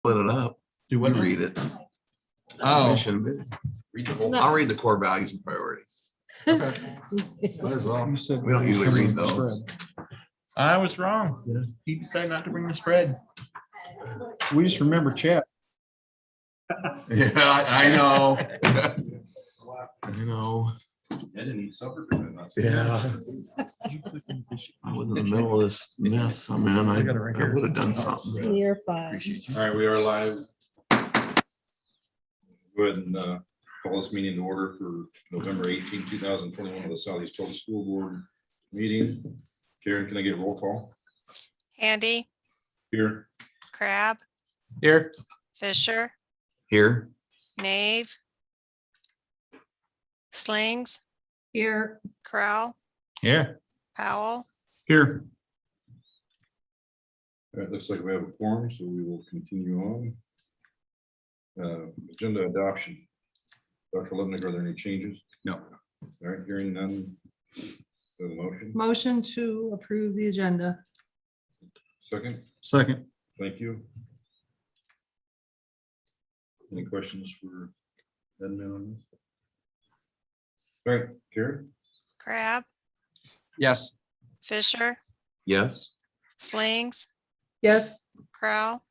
Split it up. Do You what? read it. Oh. Read the whole, I'll read the core values and priorities. Okay. Might as well. We don't usually read those. I was wrong. He decided not to bring the spread. We just remember chat. Yeah, I know. I know. I didn't eat supper. Tonight. Yeah. I was in the middle of this mess. I mean, I got it right here. would have done something. You're fine. Appreciate you. All right, we are live. Go ahead and call this meeting to order for November 18, 2021 of the Southeast Polk School Board meeting. Karen, can I get a roll call? Handy, Here. Crab, Here. Fisher, Here. Nave, Slings, Here. Crowell, Here. Powell, Here. All right, looks like we have a quorum, so we will continue on. Agenda adoption. Dr. Lipnick, are there any changes? No. All right, hearing none. So the motion. Motion to approve the agenda. Second, Second. thank you. Any questions for admin on this? All right, Karen? Crab, Yes. Fisher, Yes. Slings, Yes. Crowell,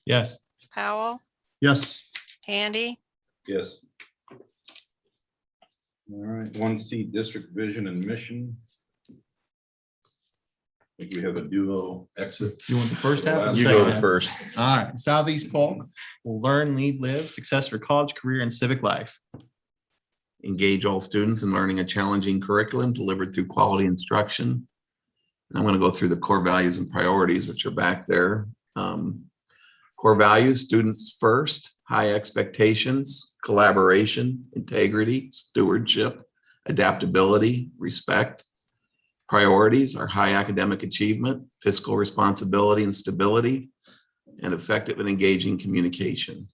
Yes. Powell, Yes. Handy, Yes. All right, 1C district vision and mission. I think we have a duo exit. You want the first half? or the You second go half? first. All right. Southeast Polk will learn, lead, live, success for college, career, and civic life. Engage all students in learning a challenging curriculum delivered through quality instruction. And I'm going to go through the core values and priorities, which are back there. Core values: students first, high expectations, collaboration, integrity, stewardship, adaptability, respect. Priorities are high academic achievement, fiscal responsibility and stability, and effective and engaging communication.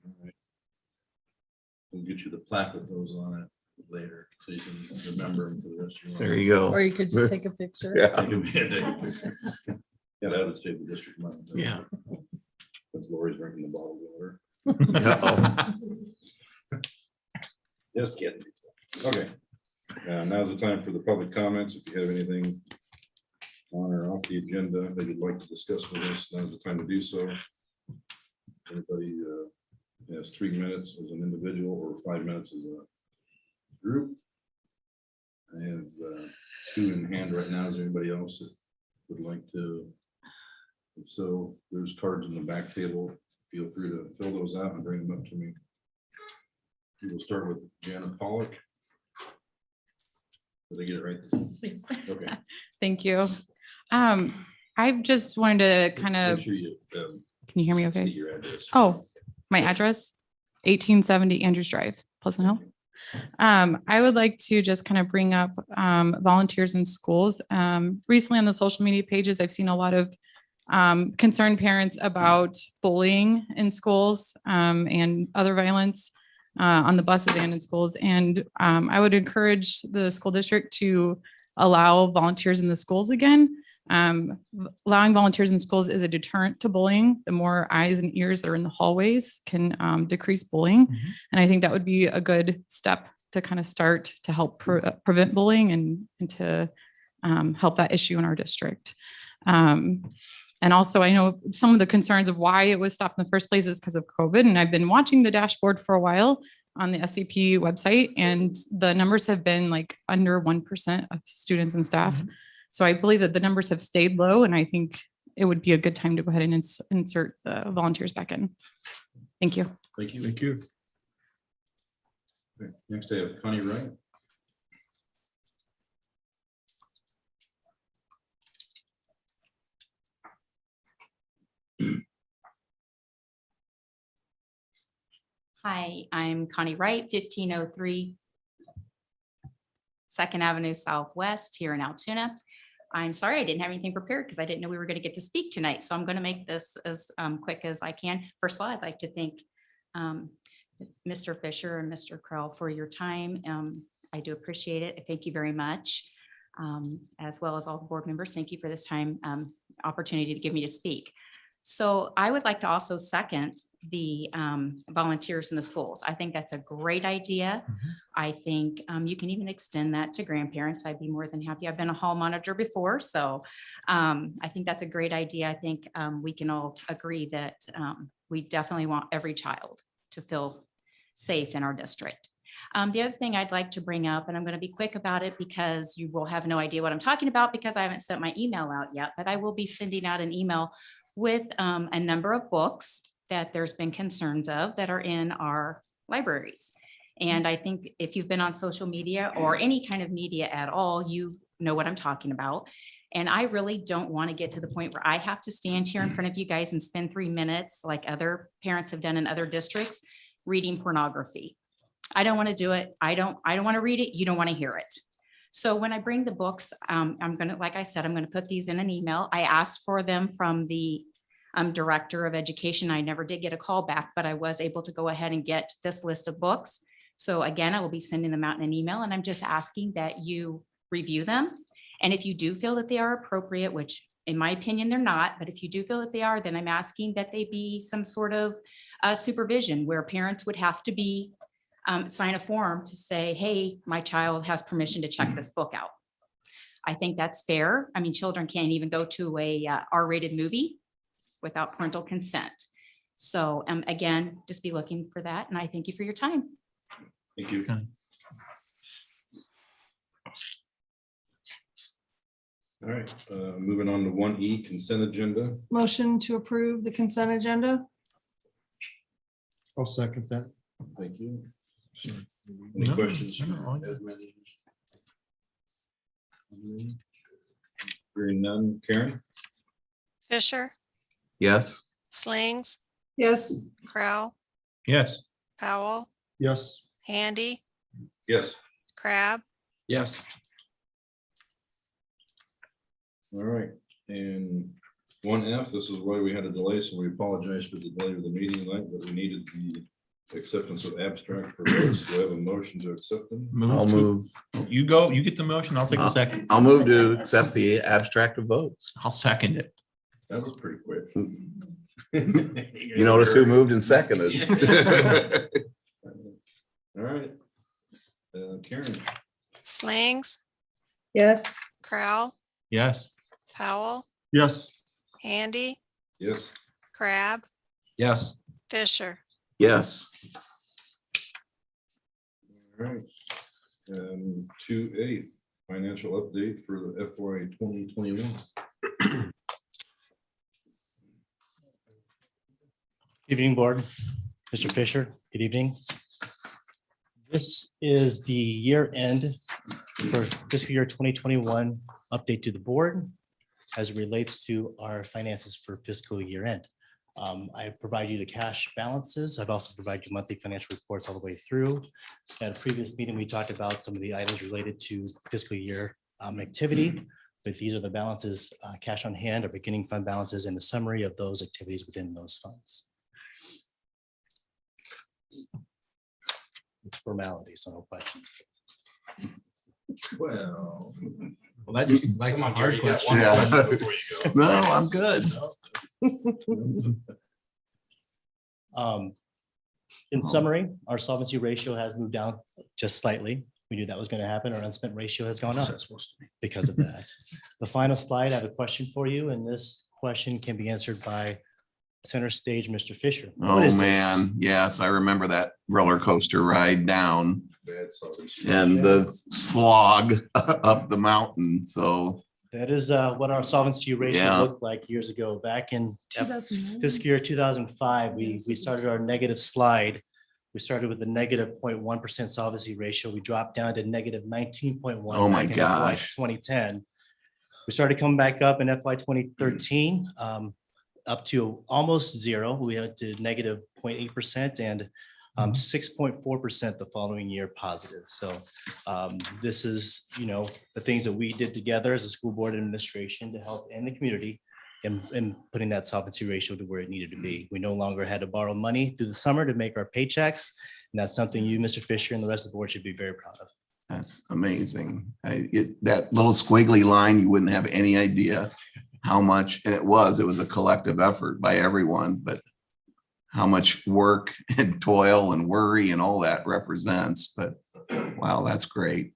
All right. We'll get you the plaque with those on it later, so you can remember them for the rest of your life. There you go. Or you could just take a picture. Yeah. You can be a picture. Yeah, that would save the district money. Yeah. That's Lori's drinking the bottled water. Uh-oh. Just kidding. Okay. Now's the time for the public comments. If you have anything on or off the agenda that you'd like to discuss with us, now's the time to do so. Anybody has 3 minutes as an individual or 5 minutes as a group. I have 2 in hand right now. Is there anybody else that would like to? If so, there's cards in the back table. Feel free to fill those out and bring them up to me. We will start with Janet Pollock. Did I get it right? Okay. Thank you. I just wanted to kind Make of, sure you, can you hear me state okay? your address. Oh, my address, 1870 Andrews Drive, Pleasant Hill. I would like to just kind of bring up volunteers in schools. Recently on the social media pages, I've seen a lot of concerned parents about bullying in schools and other violence on the buses and in schools. And I would encourage the school district to allow volunteers in the schools again. Allowing volunteers in schools is a deterrent to bullying. The more eyes and ears that are in the hallways can decrease bullying. And I think that would be a good step to kind of start to help prevent bullying and to help that issue in our district. And also, I know some of the concerns of why it was stopped in the first place is because of COVID. And I've been watching the dashboard for a while on the SCP website, and the numbers have been like under 1% of students and staff. So I believe that the numbers have stayed low, and I think it would be a good time to go ahead and insert volunteers back in. Thank you. Thank you. Thank you. Okay, next I have Connie Wright. Hi, I'm Connie Wright, 1503 2nd Avenue Southwest here in Altoona. I'm sorry I didn't have anything prepared because I didn't know we were going to get to speak tonight. So I'm going to make this as quick as I can. First of all, I'd like to thank Mr. Fisher and Mr. Krell for your time. I do appreciate it. Thank you very much. as well as all the board members. Thank you for this time, opportunity to give me to speak. So I would like to also second the volunteers in the schools. I think that's a great idea. I think you can even extend that to grandparents. I'd be more than happy. I've been a hall monitor before, so I think that's a great idea. I think we can all agree that we definitely want every child to feel safe in our district. The other thing I'd like to bring up, and I'm going to be quick about it because you will have no idea what I'm talking about because I haven't sent my email out yet, but I will be sending out an email with a number of books that there's been concerns of that are in our libraries. And I think if you've been on social media or any kind of media at all, you know what I'm talking about. And I really don't want to get to the point where I have to stand here in front of you guys and spend 3 minutes like other parents have done in other districts reading pornography. I don't want to do it. I don't want to read it. You don't want to hear it. So when I bring the books, I'm going to, like I said, I'm going to put these in an email. I asked for them from the director of education. I never did get a call back, but I was able to go ahead and get this list of books. So again, I will be sending them out in an email, and I'm just asking that you review them. And if you do feel that they are appropriate, which in my opinion, they're not, but if you do feel that they are, then I'm asking that they be some sort of supervision where parents would have to be sign a form to say, hey, my child has permission to check this book out. I think that's fair. I mean, children can't even go to a R-rated movie without parental consent. So again, just be looking for that. And I thank you for your time. Thank you. All right, moving on to 1E consent agenda. Motion to approve the consent agenda. I'll second that. Thank you. Any questions? Hearing none. Karen? Fisher, Yes. Slings, Yes. Yes. Crowell, Powell, Yes. Handy, Yes. Crab, Yes. All right, and 1F, this is why we had a delay, so we apologize for the delay of the meeting tonight, but we needed the acceptance of abstract for votes. Do I have a motion to accept them? I'll move. You go, you get the motion. I'll take a second. I'll move to accept the abstract of votes. I'll second it. That was pretty quick. You notice who moved and seconded? All right. Karen? Slings, Yes. Crowell, Yes. Powell, Yes. Handy, Yes. Crab, Yes. Fisher. Yes. All right. 2A, financial update for the FY 2021. Evening, board. Mr. Fisher, good evening. This is the year end for fiscal year 2021 update to the board as it relates to our finances for fiscal year end. I provide you the cash balances. I've also provided you monthly financial reports all the way through. At a previous meeting, we talked about some of the items related to fiscal year activity, but these are the balances, cash on hand, our beginning fund balances, and the summary of those activities within those funds. It's formality, so no questions. Well, That just like Come on, hard Gary, you got question. one Yeah. question before you go. No, I'm good. In summary, our solvency ratio has moved down just slightly. We knew that was going to happen. Our unspent ratio has gone up because of that. The final slide, I have a question for you, and this question can be answered by center stage, Mr. Fisher. What Oh, is this? man. Yes, I remember that roller coaster ride down Bad solvency. and the slog up the mountain. So, That is what our solvency ratio Yeah. looked like years ago. Back in 2009. fiscal year 2005, we started our negative slide. We started with a negative 0.1% solvency ratio. We dropped down to negative 19.1. Oh my back in FY gosh. 2010. We started coming back up in FY 2013, up to almost zero. We had to negative 0.8% and 6.4% the following year positive. So this is, the things that we did together as a school board administration to help in the community in putting that solvency ratio to where it needed to be. We no longer had to borrow money through the summer to make our paychecks. And that's something you, Mr. Fisher, and the rest of the board should be very proud of. That's amazing. That little squiggly line, you wouldn't have any idea how much, and it was a collective effort by everyone, but how much work and toil and worry and all that represents. But wow, that's great.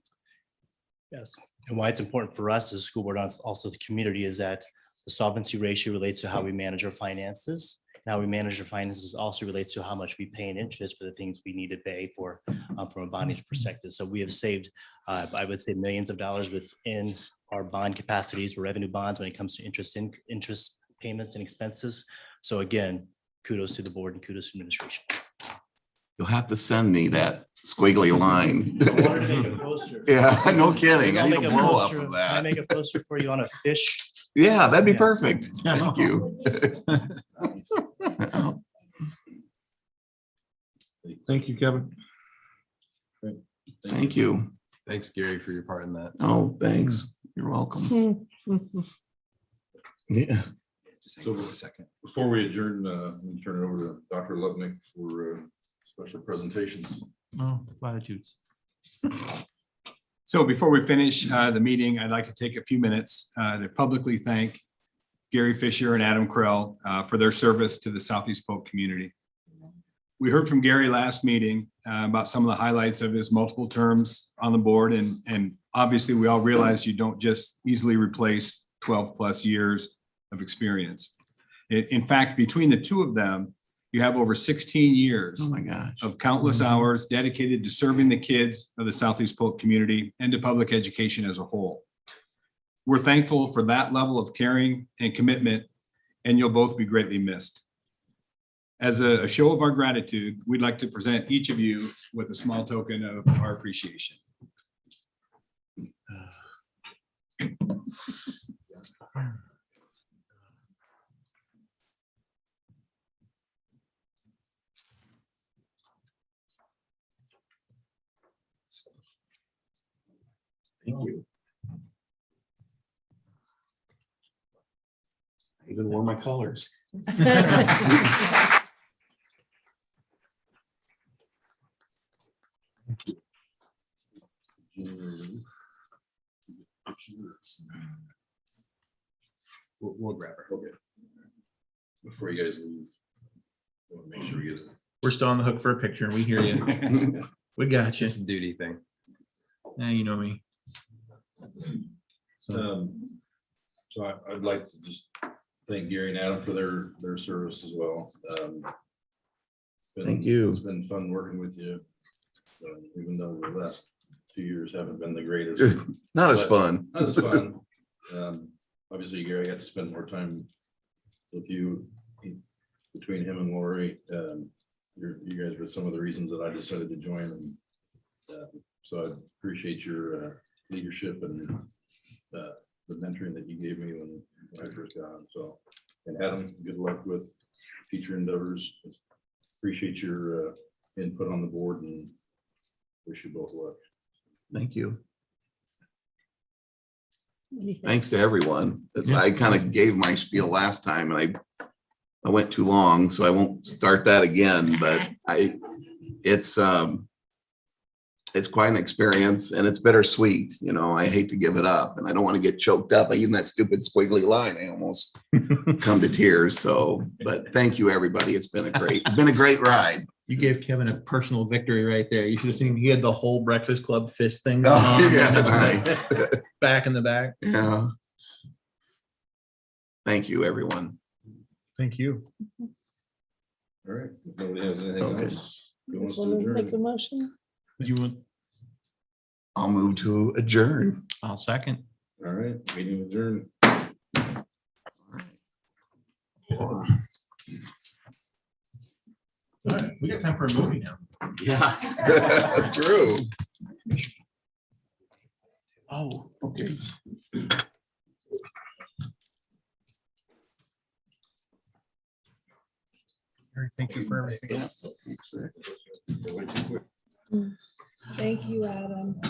Yes, and why it's important for us as a school board, also the community, is that the solvency ratio relates to how we manage our finances. And how we manage our finances also relates to how much we pay in interest for the things we need to pay for from a bonding perspective. So we have saved, I would say, millions of dollars within our bond capacities or revenue bonds when it comes to interest payments and expenses. So again, kudos to the board and kudos to administration. You'll have to send me that squiggly line. I wanted to make a poster. Yeah, no kidding. I I'll need make a a blow up poster. of Can I that. make a poster for you on a fish? Yeah, that'd be Yeah. perfect. Thank you. Thank you, Kevin. Thank you. Thanks, Gary, for your part in that. Oh, thanks. You're welcome. Yeah. So before we adjourn, we turn it over to Dr. Lubnick for special presentations. Oh, platitudes. So before we finish the meeting, I'd like to take a few minutes to publicly thank Gary Fisher and Adam Krell for their service to the Southeast Polk community. We heard from Gary last meeting about some of the highlights of his multiple terms on the board. And obviously, we all realize you don't just easily replace 12 plus years of experience. In fact, between the two of them, you have over 16 years Oh, my gosh. of countless hours dedicated to serving the kids of the Southeast Polk community and to public education as a whole. We're thankful for that level of caring and commitment, and you'll both be greatly missed. As a show of our gratitude, we'd like to present each of you with a small token of our appreciation. Thank you. I even wore my colors. We'll grab her. Okay. Before you guys leave, I want to make sure we get it. We're still on the hook for a picture and we hear you. We got you. It's a duty thing. Yeah, you know me. So I'd like to just thank Gary and Adam for their service as well. Thank you. It's been fun working with you, even though the last 2 years haven't been the greatest. Not as But- fun. Not as fun. Obviously, Gary, I got to spend more time with you between him and Lori. You guys were some of the reasons that I decided to join, and so I appreciate your leadership and the mentoring that you gave me when I first got on. So, and Adam, good luck with future endeavors. Appreciate your input on the board and wish you both luck. Thank you. Thanks to everyone. I kind of gave my spiel last time and I went too long, so I won't start that again, but it's quite an experience and it's bittersweet. You know, I hate to give it up and I don't want to get choked up. Even that stupid squiggly line, I almost come to tears. So, but thank you, everybody. It's been a great ride. You gave Kevin a personal victory right there. You should have seen, he had the whole Breakfast Club fist thing. going Oh, on. yeah, nice. Back in the back. Yeah. Thank you, everyone. Thank you. All right. If nobody has anything Okay. else, who wants to Want to make a adjourn? motion? You want, I'll move to adjourn. I'll second. All right, meeting adjourned. All right, we got time for a movie now. Yeah, true. Oh, Okay. Thank you for everything. Thank you, Adam.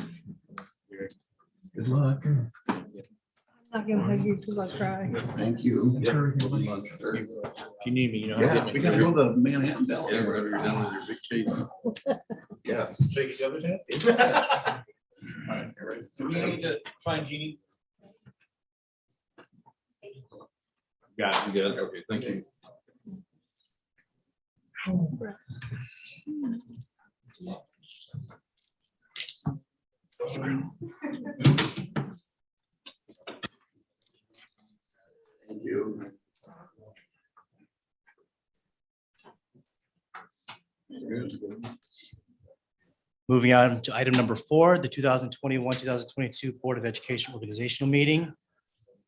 Good luck. I'm not gonna hug you because I'll cry. Thank you. If you need me, you know. how to get me. We gotta go to Manhattan Bell. Yeah, wherever you're done with your big case. Yes. Shake each other's hand. Do we need to find Jeannie? Got it. Good, okay, thank you. Thank you. Moving on to item number 4, the 2021-2022 Board of Education organizational meeting.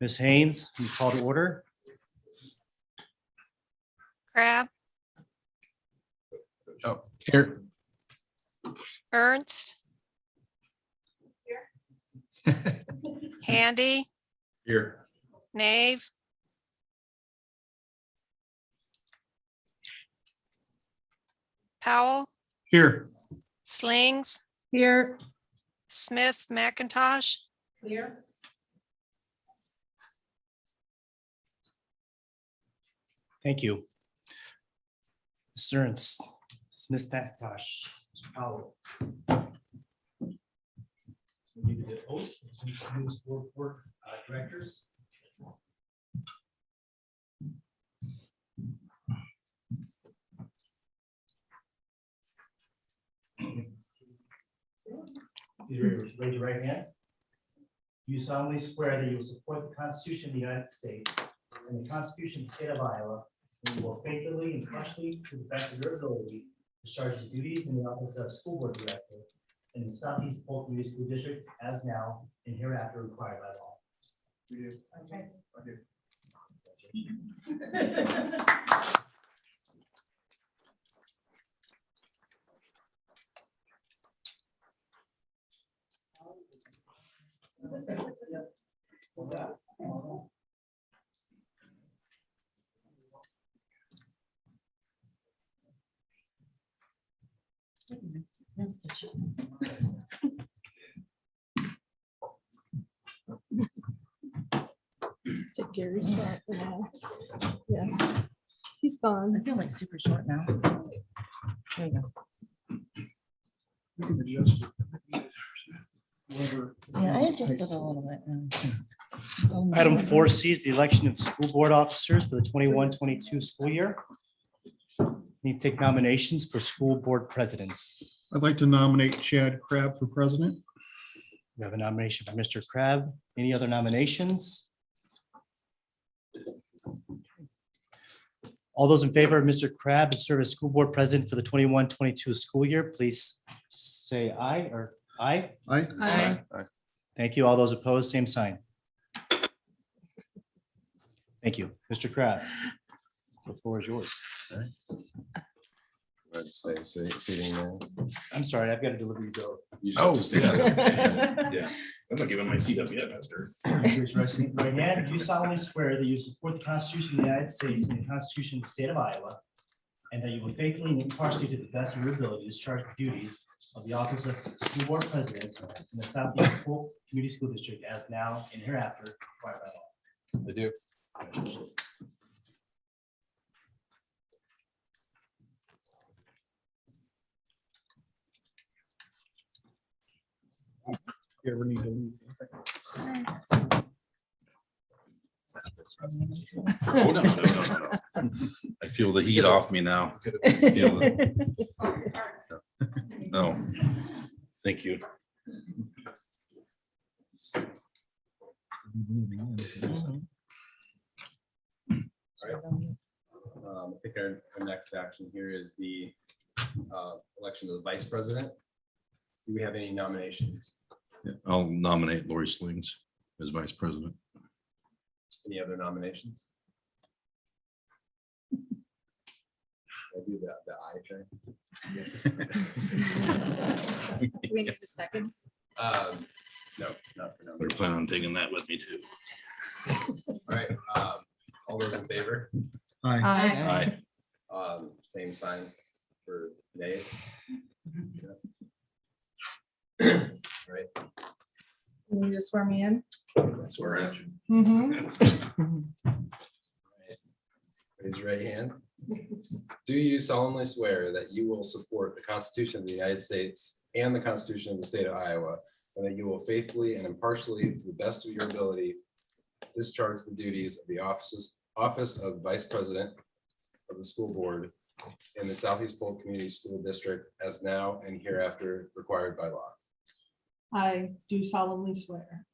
Ms. Haynes, you call to order. Crab, Oh, here. Ernst. Handy, Here. Nave. Powell, Here. Slings, Here. Smith, McIntosh. Here. Thank you. Mr. Ernst, Ms. McIntosh, Mr. Powell. Give the oath to the school board directors. Raise your right hand. You solemnly swear that you will support the Constitution of the United States and the Constitution of the State of Iowa, and you will faithfully and impartially, to the best of your ability, discharge the duties in the office of school board director in the Southeast Polk Community School District as now and hereafter required by law. We do. Okay. I do. Take Gary's spot for now. Yeah. He's gone. I feel like super short now. There you go. You can adjust it. Whatever. Yeah, I adjusted a little bit. Oh, my Item God. 4C is the election of school board officers for the 21-22 school year. Need to take nominations for school board presidents. I'd like to nominate Chad Crab for president. We have a nomination for Mr. Crab. Any other nominations? All those in favor of Mr. Crab to serve as school board president for the 21-22 school year, please say aye or aye. Aye. Thank you. All those opposed, same sign. Thank you. Mr. Crab. The floor is yours. I'm sorry, I've got to deliver you go. Oh, yeah. I'm not giving my seat up yet, Master. Raise your right hand. Do you solemnly swear that you support the Constitution of the United States and the Constitution of the State of Iowa, and that you will faithfully and impartially, to the best of your ability, discharge the duties of the office of school board president in the Southeast Polk Community School District as now and hereafter required by law? I do. You ever need to leave? Oh, no. I feel the heat off me now. Feel it. No. Thank you. I think our next action here is the election of the vice president. Do we have any nominations? I'll nominate Lori Slings as vice president. Any other nominations? I do the eye thing. Do we need a second? No, not for We're now. planning on taking that with me too. All right, all those in favor? Aye. Aye. Same sign for nays. Right, Can you just swear me in? Swear at you. Mm-hmm. raise your right hand. Do you solemnly swear that you will support the Constitution of the United States and the Constitution of the State of Iowa, and that you will faithfully and impartially, to the best of your ability, discharge the duties of the office of Vice President of the School Board in the Southeast Polk Community School District as now and hereafter required by law. I do solemnly swear.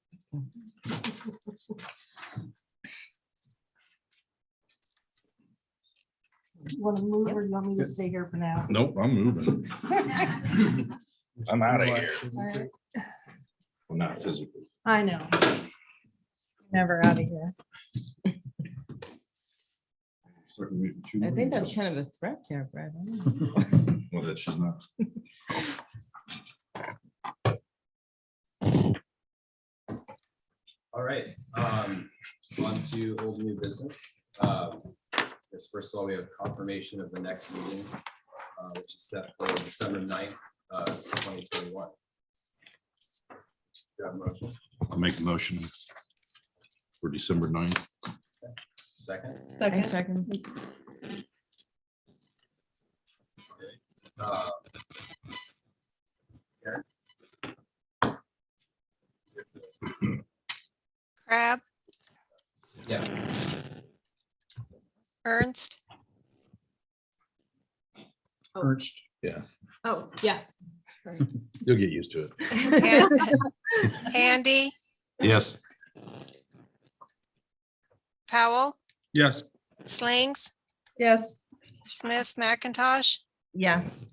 Want to move or you want me to stay here for now? Nope, I'm moving. I'm out of here. All right. Well, not physically. I know. Never out of here. I think that's kind of a threat there, Brad. Well, that she's not. All right, on to old new business. Yes, first of all, we have confirmation of the next meeting, which is set for December 9th, 2021. Do you have a motion? I'll make a motion for December 9th. Second? I second. Uh, Karen? Crab, Yeah. Ernst, Ernst. Oh, yes. You'll get used to it. Handy, Yes. Powell, Yes. Slings, Yes. Smith, McIntosh, Yes.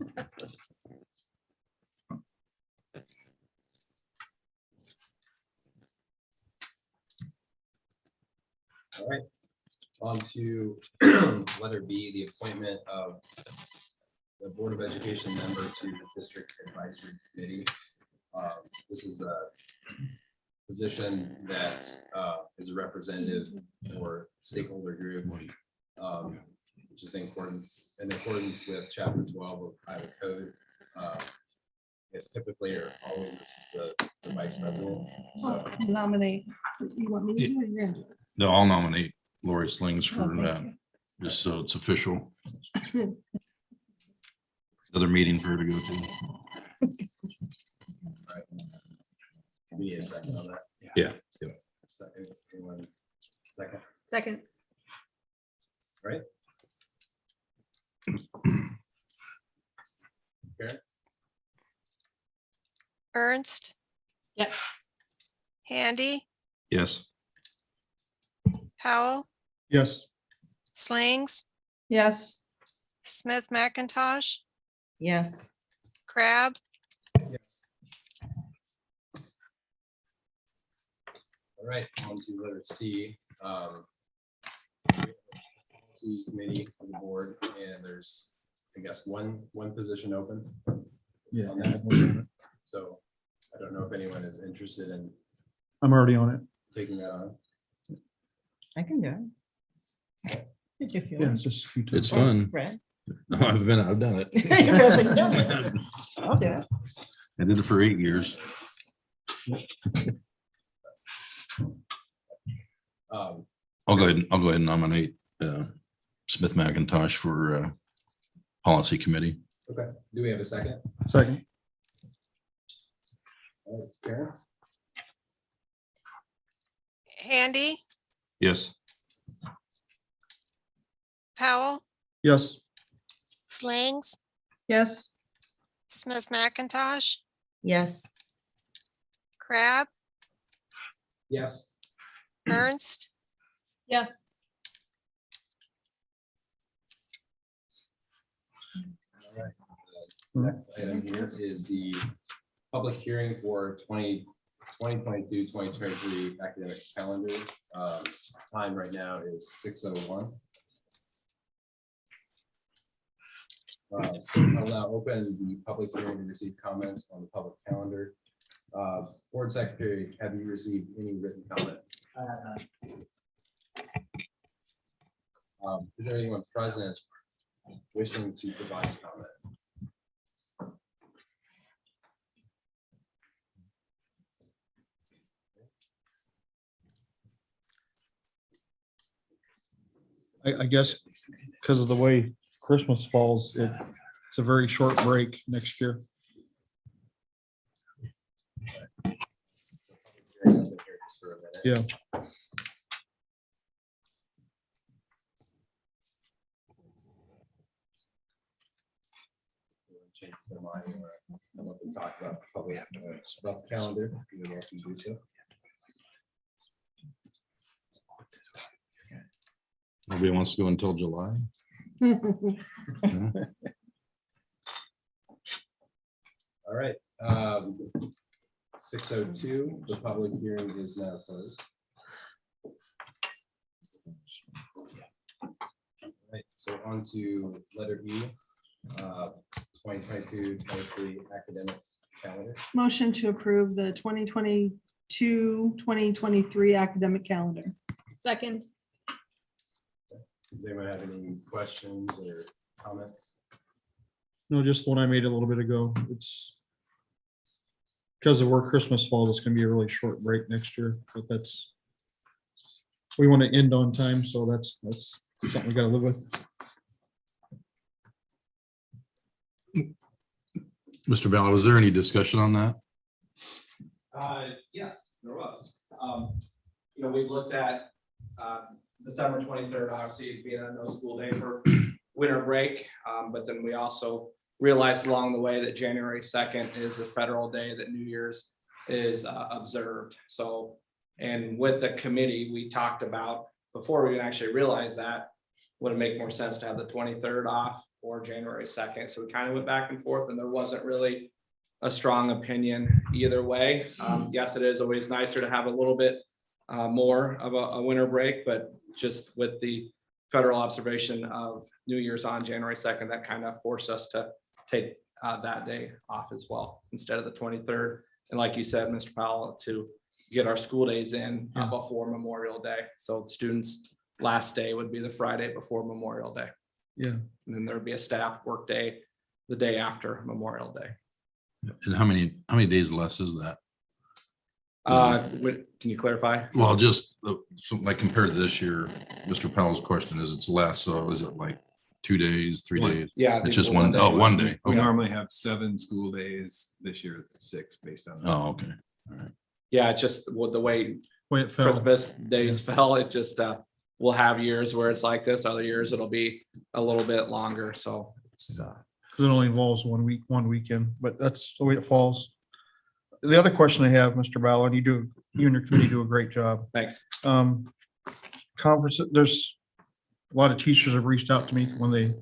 All right, on to letter B, the appointment of the Board of Education member to the District Advisory Committee. This is a position that is a representative or stakeholder group, which is in accordance with Chapter 12 of Iowa Code. It's typically or always this is the Vice President. So Nominate. You want me to do it? You're gonna do it. No, I'll nominate Lori Slings for Oh, that, thank you. just so it's official. Another meeting for her to go to. we need a second on that. Yeah. Second, anyone? Second, Second. right? Karen? Ernst, Yes. Handy, Yes. Powell, Yes. Slings, Yes. Smith, McIntosh, Yes. Crab, Yes. All right, on to letter C. C committee on the board, and there's, I guess, one position open. Yeah. On that. So I don't know if anyone is interested in I'm already on it. taking that on. I can do it. Did you feel Yeah, it? it's just a few times. It's fun. Brad? No, I've done it. I'll do it. I did it for 8 years. I'll go ahead and nominate Smith McIntosh for policy committee. Okay, do we have a second? Second. All right, Karen? Handy, Yes. Powell, Yes. Slings, Yes. Smith, McIntosh, Yes. Crab, Yes. Ernst, Yes. All right. Next item here is the public hearing for 2022-2023 academic calendar. Time right now is 6:01. So I'll now open the public hearing to receive comments on the public calendar. Board Secretary, have you received any written comments? Is there anyone present wishing to provide comment? I guess because of the way Christmas falls, it's a very short break next year. Yeah. Change their mind or what we talked about, probably about the calendar. You're welcome to do so. Nobody wants to go until July. All right. 6:02, the public hearing is now closed. All right, so on to letter B, 2022-23 academic calendar. Motion to approve the 2022-2023 academic calendar. Second. Does anyone have any questions or comments? No, just the one I made a little bit ago. It's because of where Christmas falls, it's gonna be a really short break next year, but we want to end on time, so that's something we gotta live with. Mr. Ballard, was there any discussion on that? Yes, there was. We've looked at December 23rd, obviously, as being a no school day for winter break. But then we also realized along the way that January 2nd is a federal day that New Year's is observed. So, and with the committee, we talked about, before we even actually realized that, would it make more sense to have the 23rd off or January 2nd? So we kind of went back and forth, and there wasn't really a strong opinion either way. Yes, it is always nicer to have a little bit more of a winter break, but just with the federal observation of New Year's on January 2nd, that kind of forced us to take that day off as well, instead of the 23rd. And like you said, Mr. Powell, to get our school days in before Memorial Day. So students' last day would be the Friday before Memorial Day. Yeah. And then there'd be a staff work day the day after Memorial Day. And how many days less is that? Can you clarify? Well, just like compared to this year, Mr. Powell's question is it's less. So is it like 2 days, 3 days? Yeah. It's just one. Oh, one day. We Okay. normally have 7 school days. This year, it's 6 based on. Oh, okay. Yeah, it's just with the way Way it fell. Christmas days fell, it just, we'll have years where it's like this, other years it'll be a little bit longer, so. It's, Because it only involves 1 week, 1 weekend, but that's the way it falls. The other question I have, Mr. Ballard, you and your committee do a great job. Thanks. Conference, there's a lot of teachers have reached out to me when the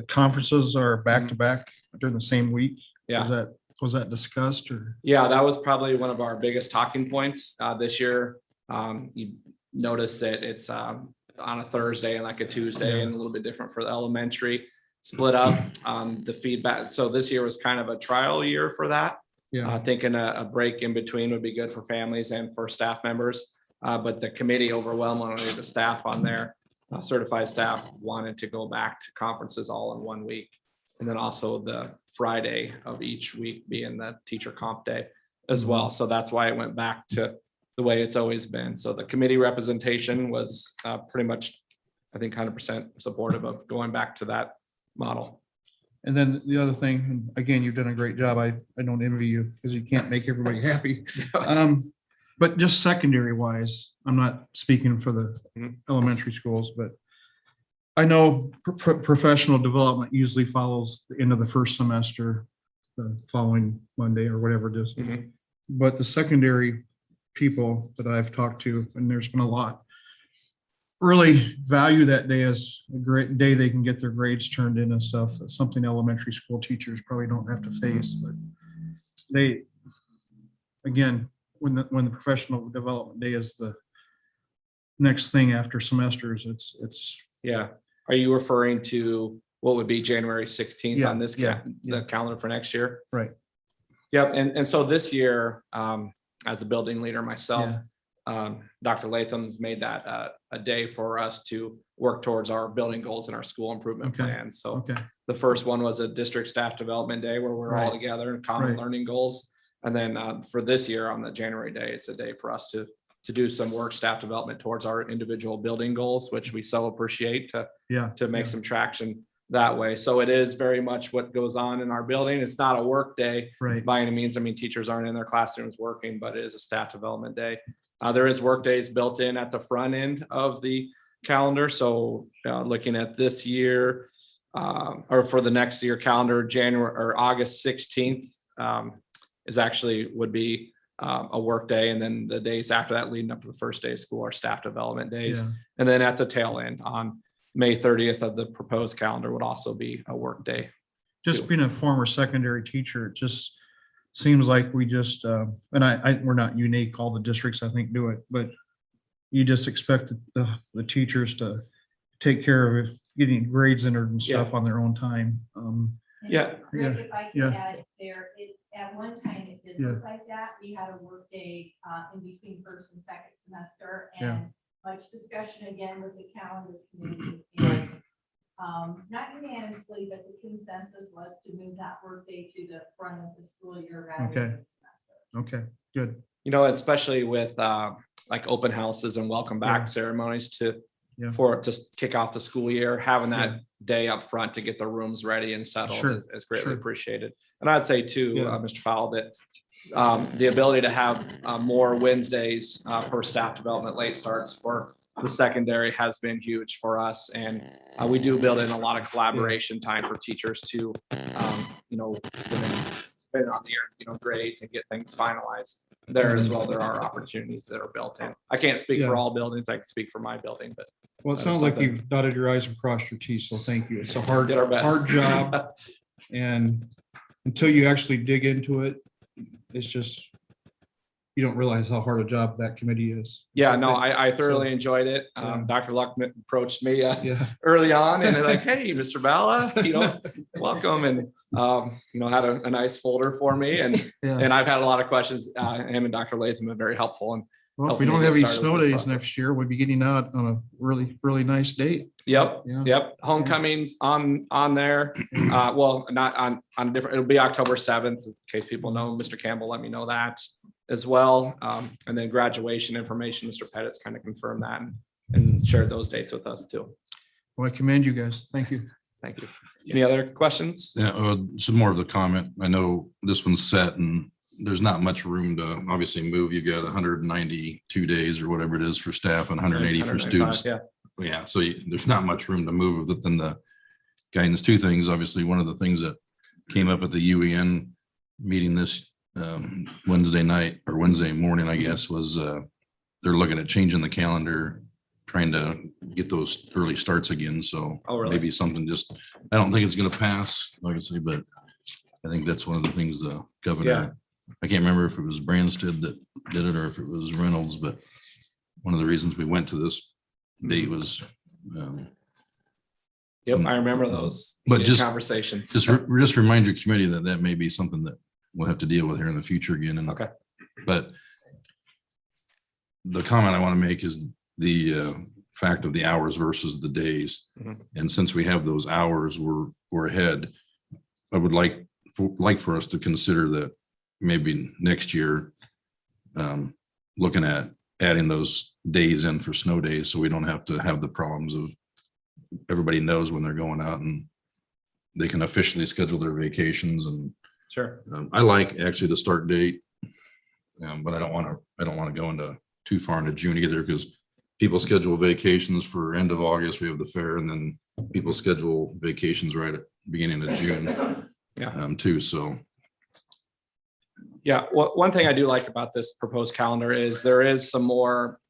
conferences are back to back during the same week. Yeah. Was that discussed or? Yeah, that was probably one of our biggest talking points this year. You notice that it's on a Thursday and like a Tuesday and a little bit different for the elementary split up. The feedback. So this year was kind of a trial year for that. Yeah. Thinking a break in between would be good for families and for staff members. But the committee overwhelmingly, the staff on there, certified staff wanted to go back to conferences all in 1 week. And then also the Friday of each week being the teacher comp day as well. So that's why it went back to the way it's always been. So the committee representation was pretty much, I think, 100% supportive of going back to that model. And then the other thing, and again, you've done a great job. I don't envy you because you can't make everybody happy. But just secondary wise, I'm not speaking for the elementary schools, but I know professional development usually follows the end of the first semester, the following Monday or whatever it is. But the secondary people that I've talked to, and there's been a lot, really value that day as a great day they can get their grades turned in and stuff. That's something elementary school teachers probably don't have to face, but they, again, when the professional development day is the next thing after semesters, it's. Yeah. Are you referring to what would be January 16th on this the calendar for next year? Right. Yep. And so this year, as a building leader myself, Dr. Latham's made that a day for us to work towards our building goals and our school improvement plan. So the first one was a district staff development day where we're all together and common learning goals. And then for this year on the January day, it's a day for us to do some work, staff development towards our individual building goals, which we so appreciate to make some traction that way. So it is very much what goes on in our building. It's not a work day by any means. I mean, teachers aren't in their classrooms working, but it is a staff development day. There is work days built in at the front end of the calendar. So looking at this year, or for the next year calendar, January or August 16th is actually would be a work day. And then the days after that leading up to the first day of school are staff development days. Yeah. And then at the tail end on May 30th of the proposed calendar would also be a work day. Just being a former secondary teacher, it just seems like we just, and we're not unique, all the districts I think do it, but you just expect the teachers to take care of getting grades entered and stuff on their own time. Yeah. Rick, if I Yeah. could add there, at one time it did look like that. We had a work day in between first and second semester Yeah. and much discussion again with the calendar committee. And, not unanimously, but the consensus was to move that work day to the front of the school year rather Okay. than the semester. Okay, good. You know, especially with like open houses and welcome back ceremonies for just kick off the school year, having that day up front to get the rooms ready and settled Sure, is greatly sure. appreciated. And I'd say too, Yeah. Mr. Powell, that the ability to have more Wednesdays for staff development late starts for the secondary has been huge for us. And we do build in a lot of collaboration time for teachers to, you know, spend on their, grades and get things finalized there as well. There are opportunities that are built in. I can't speak for Yeah. all buildings. I can speak for my building, but Well, it That is sounds like something- you've dotted your i's and crossed your t's, so thank you. It's a hard, did our best. hard job. And until you actually dig into it, it's just, you don't realize how hard a job that committee is. Yeah, So no, thank- I thoroughly enjoyed it. Yeah. Dr. Luck approached me Yeah, early on and they're like, hey, Mr. Bala, welcome. And, had a nice folder for me. And yeah. I've had a lot of questions. Him and Dr. Latham have been very helpful. And Well, if we helping don't me have get any started snow with this days process. next year, we'll be getting out on a really, really nice date. Yep, Yeah. yep. Homecoming's on there. Well, not on a different, it'll be October 7th, in case people know. Mr. Campbell let me know that as well. And then graduation information, Mr. Pettit's kind of confirmed that and shared those dates with us too. Well, I commend you guys. Thank you. Thank you. Any other questions? Yeah, some more of the comment. I know this one's set and there's not much room to obviously move. You've got 192 days or whatever it is for staff and 180 for 195, students. Yeah. Yeah, so there's not much room to move other than the guidance. Two things, obviously, one of the things that came up at the UEN meeting this Wednesday night or Wednesday morning, I guess, was they're looking at changing the calendar, trying to get those early starts again. So Oh, really? maybe something just, I don't think it's going to pass, like I say, but I think that's one of the things the governor, I can't remember if it was Branstad that did it or if it was Reynolds, but one of the reasons we went to this date was Yep, I remember those But just conversations. just remind your committee that that may be something that we'll have to deal with here in the future again. And Okay. But the comment I want to make is the fact of the hours versus the days. Mhm. And since we have those hours, we're ahead. I would like for us to consider that maybe next year, looking at adding those days in for snow days, so we don't have to have the problems of everybody knows when they're going out and they can officially schedule their vacations. And Sure. I like actually the start date, but I don't want to go into too far into June either, because people schedule vacations for end of August. We have the fair, and then people schedule vacations right at beginning of June. Too. So. Yeah, one thing I do like about this proposed calendar is there is some more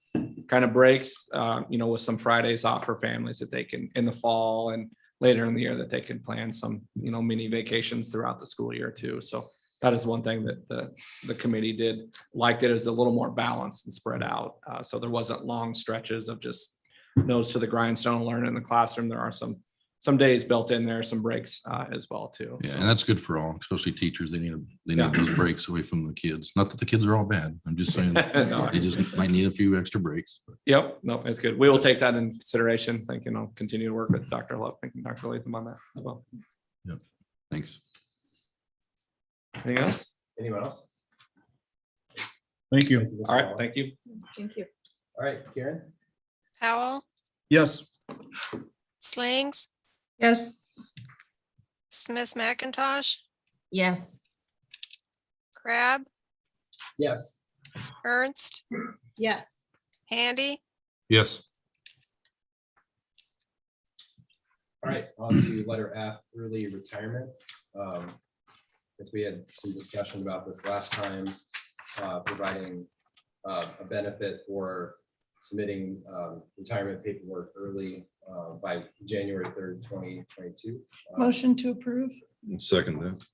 kind of breaks, with some Fridays off for families that they can in the fall and later in the year that they can plan some, mini vacations throughout the school year too. So that is one thing that the committee did like, that it was a little more balanced and spread out. So there wasn't long stretches of just nose to the grindstone learning in the classroom. There are some days built in there, some breaks as well too. Yeah, So, and that's good for all, especially teachers. They need those breaks away from the kids. Not that the kids are all bad. I'm just saying No. they just might need a few extra breaks. Yep, no, it's good. We will take that in consideration. I'll continue to work with Dr. Love and Dr. Latham on that as well. Yep. Thanks. Anything else? Anyone else? Thank you. All right, thank you. Thank you. All right, Karen? Powell, Yes. Slings, Yes. Smith McIntosh, Yes. Crab, Yes. Ernst, Yes. Handy, Yes. All right, on to letter F, early retirement. As we had some discussion about this last time, providing a benefit for submitting retirement paperwork early by January 3rd, 2022. Motion to approve. Second that.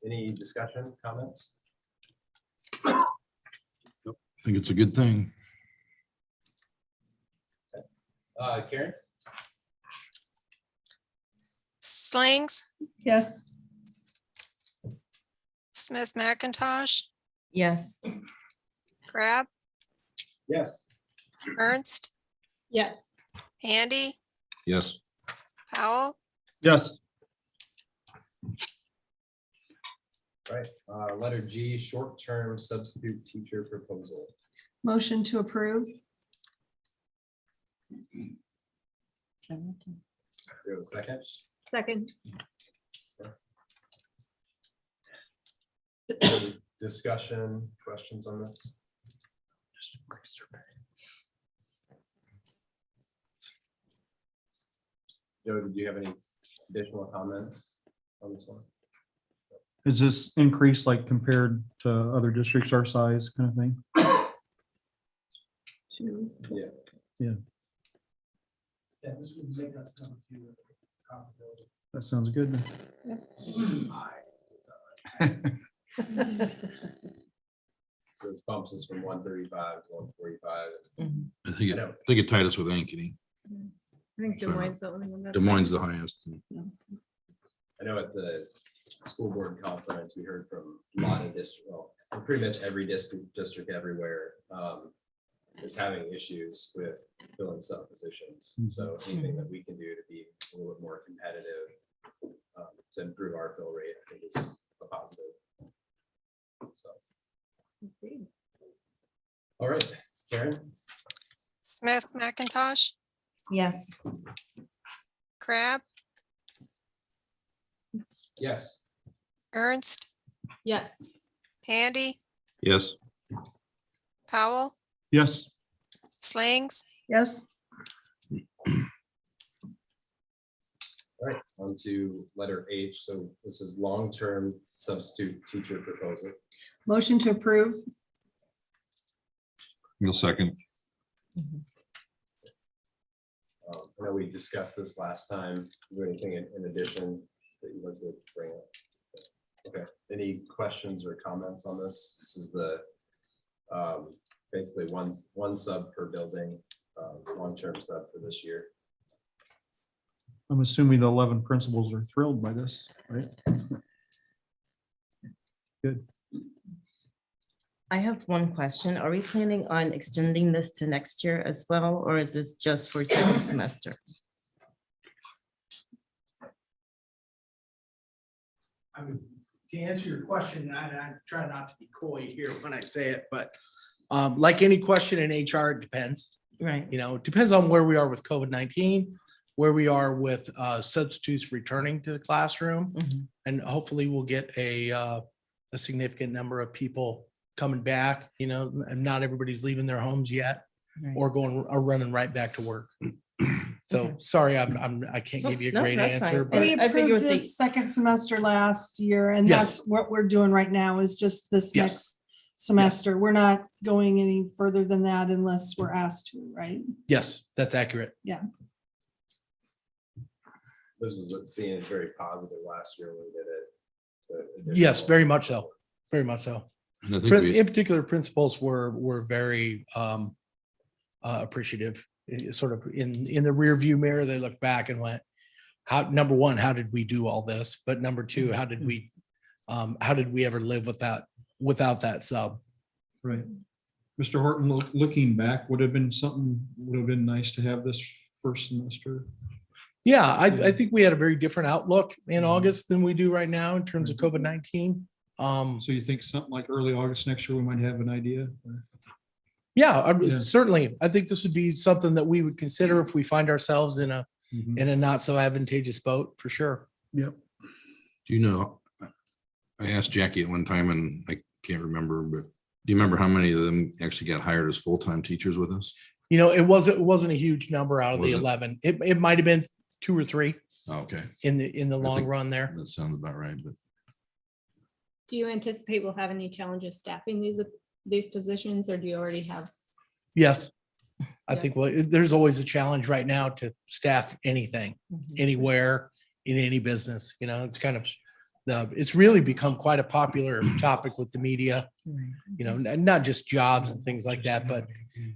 Any discussion, comments? I think it's a good thing. Karen? Slings, Yes. Smith McIntosh, Yes. Crab, Yes. Ernst, Yes. Handy, Yes. Powell, Yes. Right, letter G, short-term substitute teacher proposal. Motion to approve. Do we have a second? Second. Any discussion, questions on this? Joe, did you have any additional comments on this one? Is this increase like compared to other districts our size kind of thing? Two. Yeah. That sounds good. So it bumps us from 135 to 145. I think it tied us with Ankeny. I think Des Moines, the only one that's. Des Moines the highest. I know at the school board conference, we heard from a lot of districts, well, pretty much every district everywhere is having issues with filling sub positions. So anything that we can do to be a little bit more competitive to improve our fill rate, I think is a positive. So, all right, Karen? Smith McIntosh, Yes. Crab, Yes. Ernst, Yes. Handy, Yes. Powell, Yes. Slings, Yes. All right, on to letter H. So this is long-term substitute teacher proposal. Motion to approve. You'll second. I know we discussed this last time. Is there anything in addition that you want to bring up? Okay, any questions or comments on this? This is the basically one sub per building, long-term sub for this year. I'm assuming the 11 principals are thrilled by this, right? Good. I have one question. Are we planning on extending this to next year as well, or is this just for second semester? I mean, to answer your question, I try not to be coy here when I say it, but like any question in HR, it depends. Right. You know, it depends on where we are with COVID-19, where we are with substitutes returning to the classroom. Mhm. And hopefully we'll get a significant number of people coming back, you know, and not everybody's leaving their homes yet Right. or running right back to work. So Okay. sorry, I can't give you a No, great that's answer, fine. but We I figure approved with the- this second semester last year, and Yes. that's what we're doing right now is just this Yes. next semester. We're not going any further than that unless we're asked to, right? yes, that's accurate. This was seen as very positive last year when we did it. the Yes, additional- very much so. Very much so. And I think we, In particular, principals were very appreciative. Sort of in the rear view mirror, they looked back and went, number one, how did we do all this? But number two, how did we ever live without that sub? Right. Mr. Horton, looking back, would have been nice to have this first semester. Yeah, I think we had a very different outlook in August than we do right now in terms of COVID-19. So you think something like early August next year, we might have an idea? Yeah, Yeah. certainly. I think this would be something that we would consider if we find ourselves in a Mhm. not so advantageous boat, for sure. Yep. do you know, I asked Jackie at one time and I can't remember, but Do you remember how many of them actually got hired as full-time teachers with us? You know, it wasn't a huge number out of the Was it? 11. It might have been 2 or 3 Oh, okay, in the I long think- run there. that sounds about right, but Do you anticipate we'll have any challenges staffing these positions, or do you already have? Yes. I Yeah. think, well, there's always a challenge right now to staff anything, anywhere, in any business, you know, it's kind of, it's really become quite a popular topic with the media, you know, not just jobs and things like that, but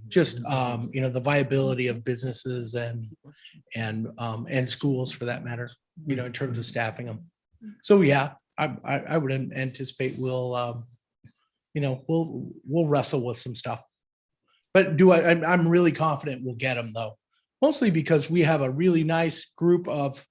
just, you know, the viability of businesses and schools for that matter, you know, in terms of staffing them. So, yeah, I would anticipate we'll, you know, we'll wrestle with some stuff. But I'm really confident we'll get them though, mostly because we have a really nice group of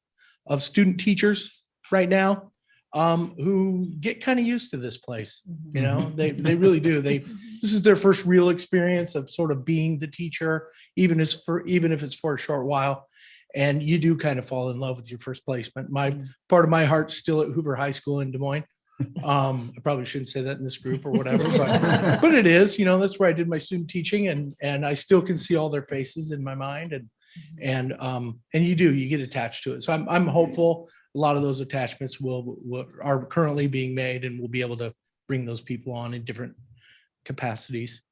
student teachers right now who get kind of used to this place. You know, they really do. This is their first real experience of sort of being the teacher, even if it's for a short while. And you do kind of fall in love with your first placement. Part of my heart's still at Hoover High School in Des Moines. I probably shouldn't say that in this group or whatever, but it is, you know, that's where I did my student teaching, and I still can see all their faces in my mind, and you get attached to it. So I'm hopeful a lot of those attachments are currently being made, and we'll be able to bring those people on in different capacities.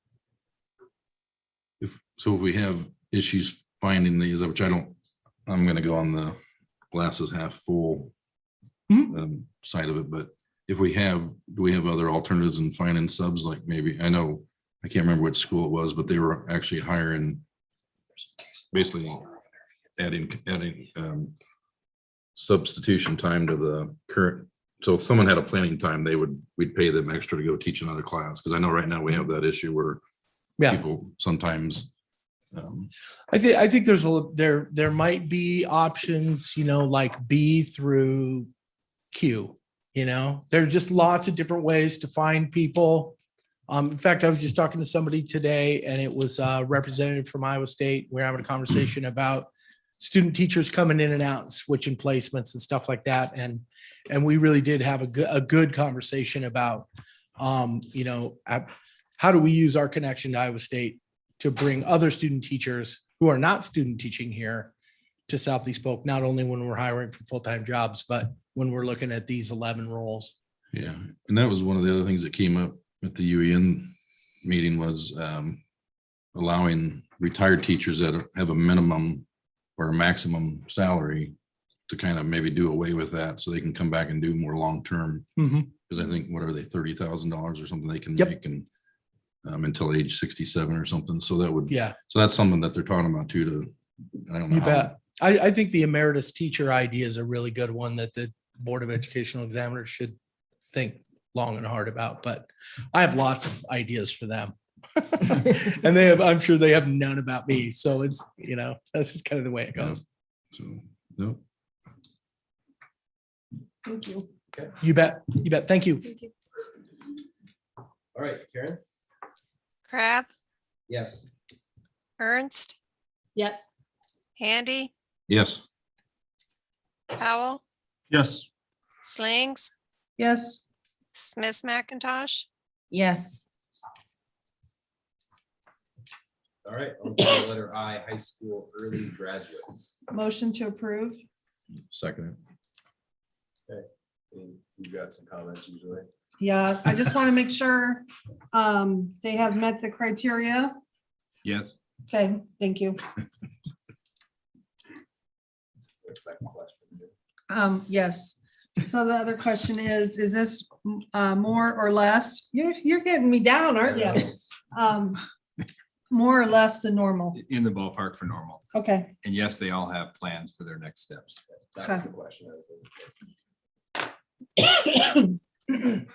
if we have issues finding these, which I'm gonna go on the glasses half full side of it, but do we have other alternatives in finding subs? Like maybe, I can't remember which school it was, but they were actually hiring, basically adding substitution time to the current. So if someone had a planning time, we'd pay them extra to go teach another class. Cause I know right now we have that issue where people sometimes. I think there might be options, you know, like B through Q. You know, there are just lots of different ways to find people. In fact, I was just talking to somebody today, and it was a representative from Iowa State. We're having a conversation about student teachers coming in and out and switching placements and stuff like that. And we really did have a good conversation about, you know, how do we use our connection to Iowa State to bring other student teachers who are not student teaching here to Southeast Polk, not only when we're hiring for full-time jobs, but when we're looking at these 11 roles. Yeah, and that was one of the other things that came up at the UEN meeting was allowing retired teachers that have a minimum or a maximum salary to kind of maybe do away with that so they can come back and do more long-term. Because I think, what are they, $30,000 or something they can make and until age 67 or something. So that would, so that's something that they're talking about too, I don't know. You bet. I think the emeritus teacher idea is a really good one that the Board of Educational Examiners should think long and hard about, but I have lots of ideas for them. And I'm sure they have none about me. So it's, you know, that's just kind of the way it goes. So, no. Thank you. Okay. You bet. Thank you. All right, Karen? Crab, Yes. Ernst, Yes. Handy, Yes. Powell, Yes. Slings, Yes. Smith McIntosh, Yes. All right, on to letter I, high school early graduates. Motion to approve. Second. And you've got some comments usually. Yeah, I just want to make sure they have met the criteria. Yes. Okay, thank you. Second question. Yes. So the other question is this more or less? You're getting me down, aren't you? More or less than normal. In the ballpark for normal. Okay. And yes, they all have plans for their next steps. That was the question.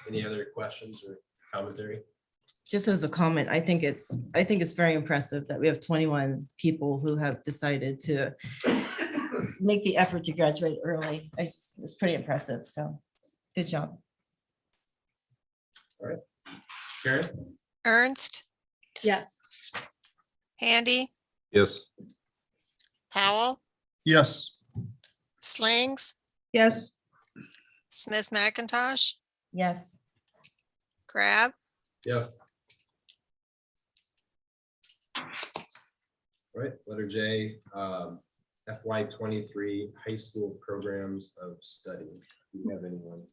Any other questions or commentary? Just as a comment, I think it's very impressive that we have 21 people who have decided to make the effort to graduate early. It's pretty impressive. So good job. All right. Karen? Ernst, Yes. Handy, Yes. Powell, Yes. Slings, Yes. Smith McIntosh, Yes. Crab, Yes. Right, letter J, FY 23 high school programs of study. Do you have anyone?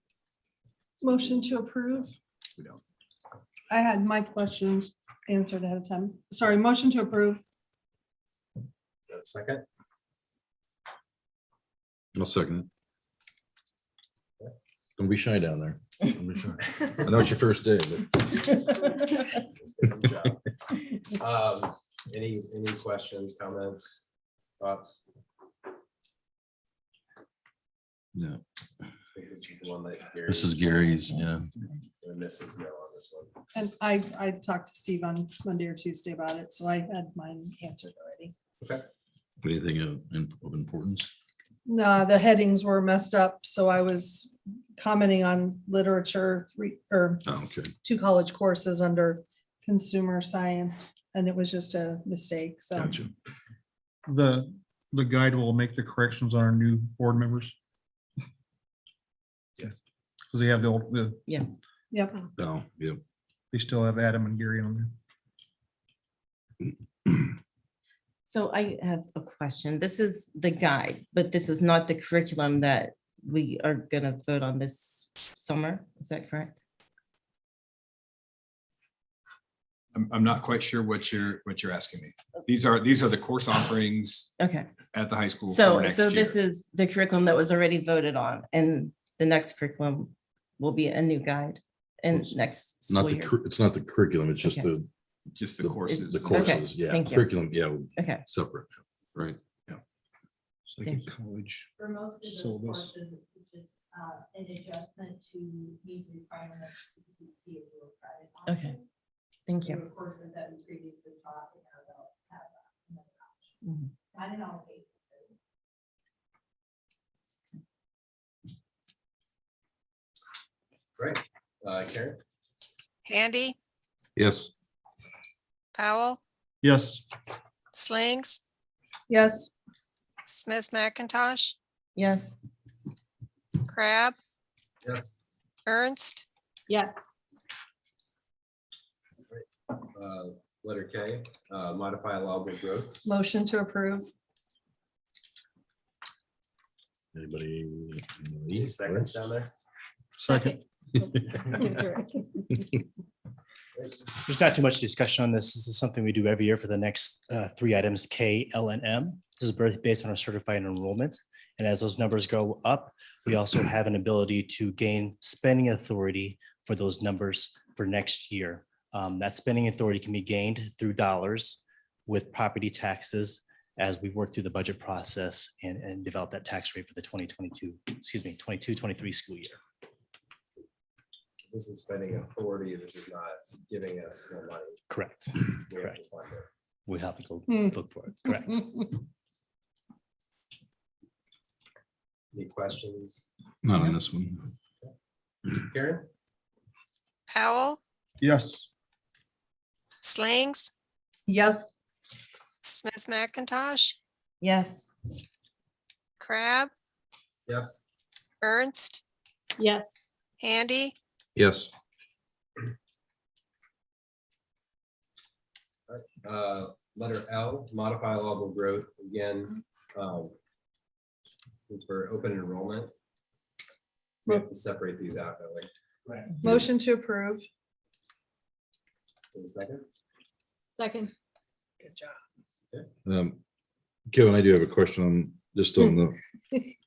Motion to approve. We don't. I had my questions answered ahead of time. Sorry, motion to approve. Second, I'll second it. Don't be shy down there. Don't be shy. I know it's your first day, but any questions, comments, thoughts? yeah, I think this is the one that this is Gary's, yeah. And Mrs. No on this one. And I talked to Steve on Monday or Tuesday about it, so I had mine answered already. Okay. Anything of importance? No, the headings were messed up, so I was commenting on literature, or Oh, okay. 2 college courses under consumer science, and it was just a mistake, so. Gotcha. The guide will make the corrections on our new board members. Yes. Because they have the old, Yep. Oh, yeah. they still have Adam and Gary on there. So I have a question. This is the guide, but this is not the curriculum that we are gonna vote on this summer. Is that correct? I'm not quite sure what you're asking me. These are the course offerings Okay, at the high school. for so next this year. is the curriculum that was already voted on, and the next curriculum will be a new guide and next Not school the, year. it's not the curriculum, it's just Okay. Just the courses. the courses, yeah. thank you. Curriculum, yeah, Okay, separate, right? It's like Thank a college. For most of those syllabus. courses, it's just an adjustment to meet the requirements. to be a real credit Okay. option. thank There you. were courses that we previously taught, and now they'll have another option. Mhm. Not in all cases. Great. Karen? Handy, Yes. Powell, Yes. Slings, Yes. Smith McIntosh, Yes, Crab, Yes. Ernst, Yes. Letter K, modify allowable growth. Motion to approve. Anybody? Any seconds down there? Second. There's not too much discussion on this. This is something we do every year for the next 3 items, K, L, and M. This is based on our certified enrollment. And as those numbers go up, we also have an ability to gain spending authority for those numbers for next year. That spending authority can be gained through dollars with property taxes as we work through the budget process and develop that tax rate for the 22-23 school year. This is spending authority. This is not giving us more money. Correct. We have to Correct. fund it. We have to go Hmm. look for it. Correct. Any questions? Not on this one. Karen? Powell, Yes. Slings, Yes. Smith McIntosh, yes, Crab, Yes. Ernst, Yes. Handy, Yes. Letter L, modify allowable growth. Again, since we're open enrollment, we have to separate these out that way. Motion to approve. In a second. Second. Good job. Kevin, I do have a question on just on the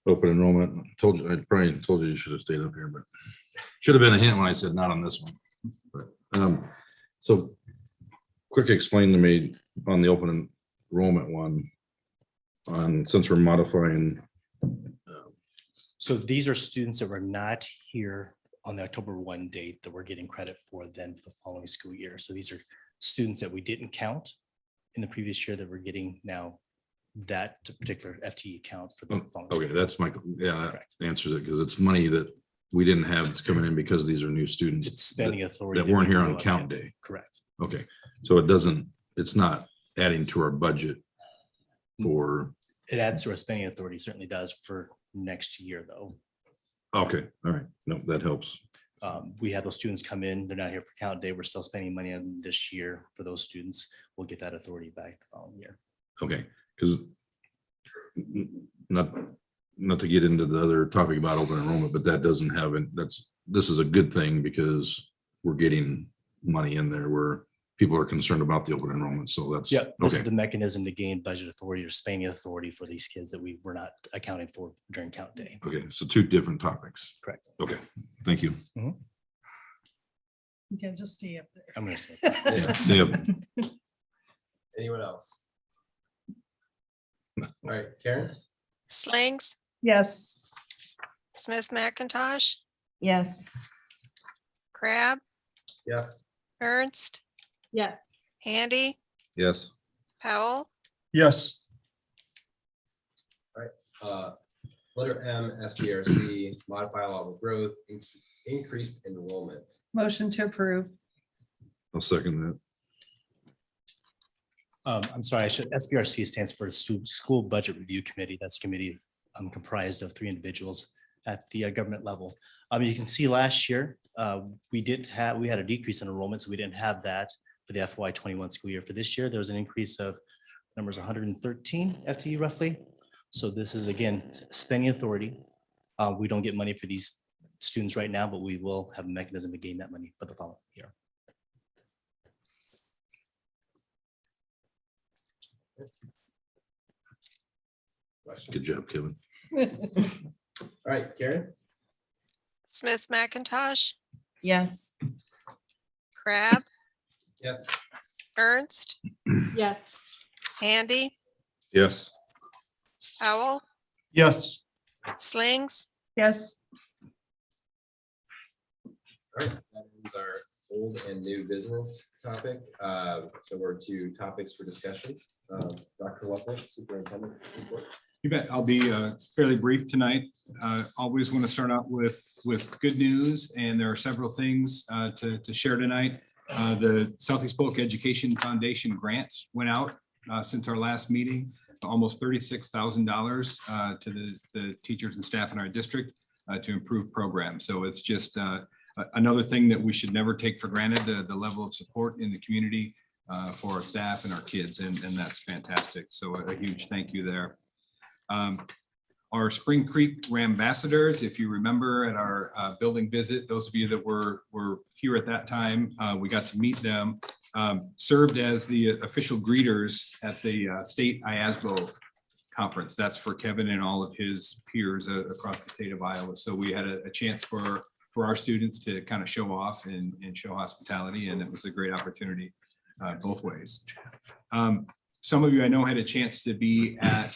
open enrollment. I told you, I probably told you you should have stayed up here, but should have been a hint when I said not on this one. But so quick explain to me on the open enrollment one, on since we're modifying. So these are students that were not here on the October 1 date that we're getting credit for then for the following school year. So these are students that we didn't count in the previous year that we're getting now that particular FTE count for the following. school Okay, year. that's my, yeah, Correct. that answers it because it's money that we didn't have that's coming in because these are new students. It's spending authority. That weren't we here can on go count and- day. Correct. Okay, so it doesn't, it's not adding to our budget for, It adds to our spending authority, certainly does for next year, though. okay, all right, no, that helps. We have those students come in, they're not here for count day. We're still spending money on this year for those students. We'll get that authority back the following year. Okay, because not to get into the other topic about open enrollment, but that doesn't have it. This is a good thing because we're getting money in there where people are concerned about the open enrollment. So that's, Yeah, this is okay. the mechanism to gain budget authority or spending authority for these kids that we were not accounting for during count day. Okay, so two different topics. Correct. Okay, thank you. You can just stay up there. I'm gonna say. Yeah, see ya. Anyone else? All right, Karen? Slings, Yes. Smith McIntosh, Yes. Crab, Yes. Ernst, Yes. Handy, Yes. Powell, Yes. Letter M, SBRC, modify allowable growth, increased enrollment. Motion to approve. I'll second that. I'm sorry, SBRC stands for School Budget Review Committee. That's a committee comprised of 3 individuals at the government level. You can see last year, we had a decrease in enrollment, so we didn't have that for the FY21 school year. For this year, there was an increase of numbers 113 FTE roughly. So this is again, spending authority. We don't get money for these students right now, but we will have a mechanism to gain that money for the following year. Good job, Kevin. All right, Karen? Smith McIntosh, Yes. Crab, Yes. Ernst, Yes. Handy, Yes. Powell, Yes. Slings, Yes. All right, that is our old and new business topic. So we're to topics for discussion. Dr. Luckett, Superintendent report. You bet. I'll be fairly brief tonight. Always want to start out with good news, and there are several things to share tonight. The Southeast Polk Education Foundation grants went out since our last meeting, almost $36,000 to the teachers and staff in our district to improve programs. So it's just another thing that we should never take for granted, the level of support in the community for our staff and our kids, and that's fantastic. So a huge thank you there. Our Spring Creek Rambassadors, if you remember at our building visit, those of you that were here at that time, we got to meet them, served as the official greeters at the state IASBO conference. That's for Kevin and all of his peers across the state of Iowa. So we had a chance for our students to kind of show off and show hospitality, and it was a great opportunity both ways. Some of you I know had a chance to be at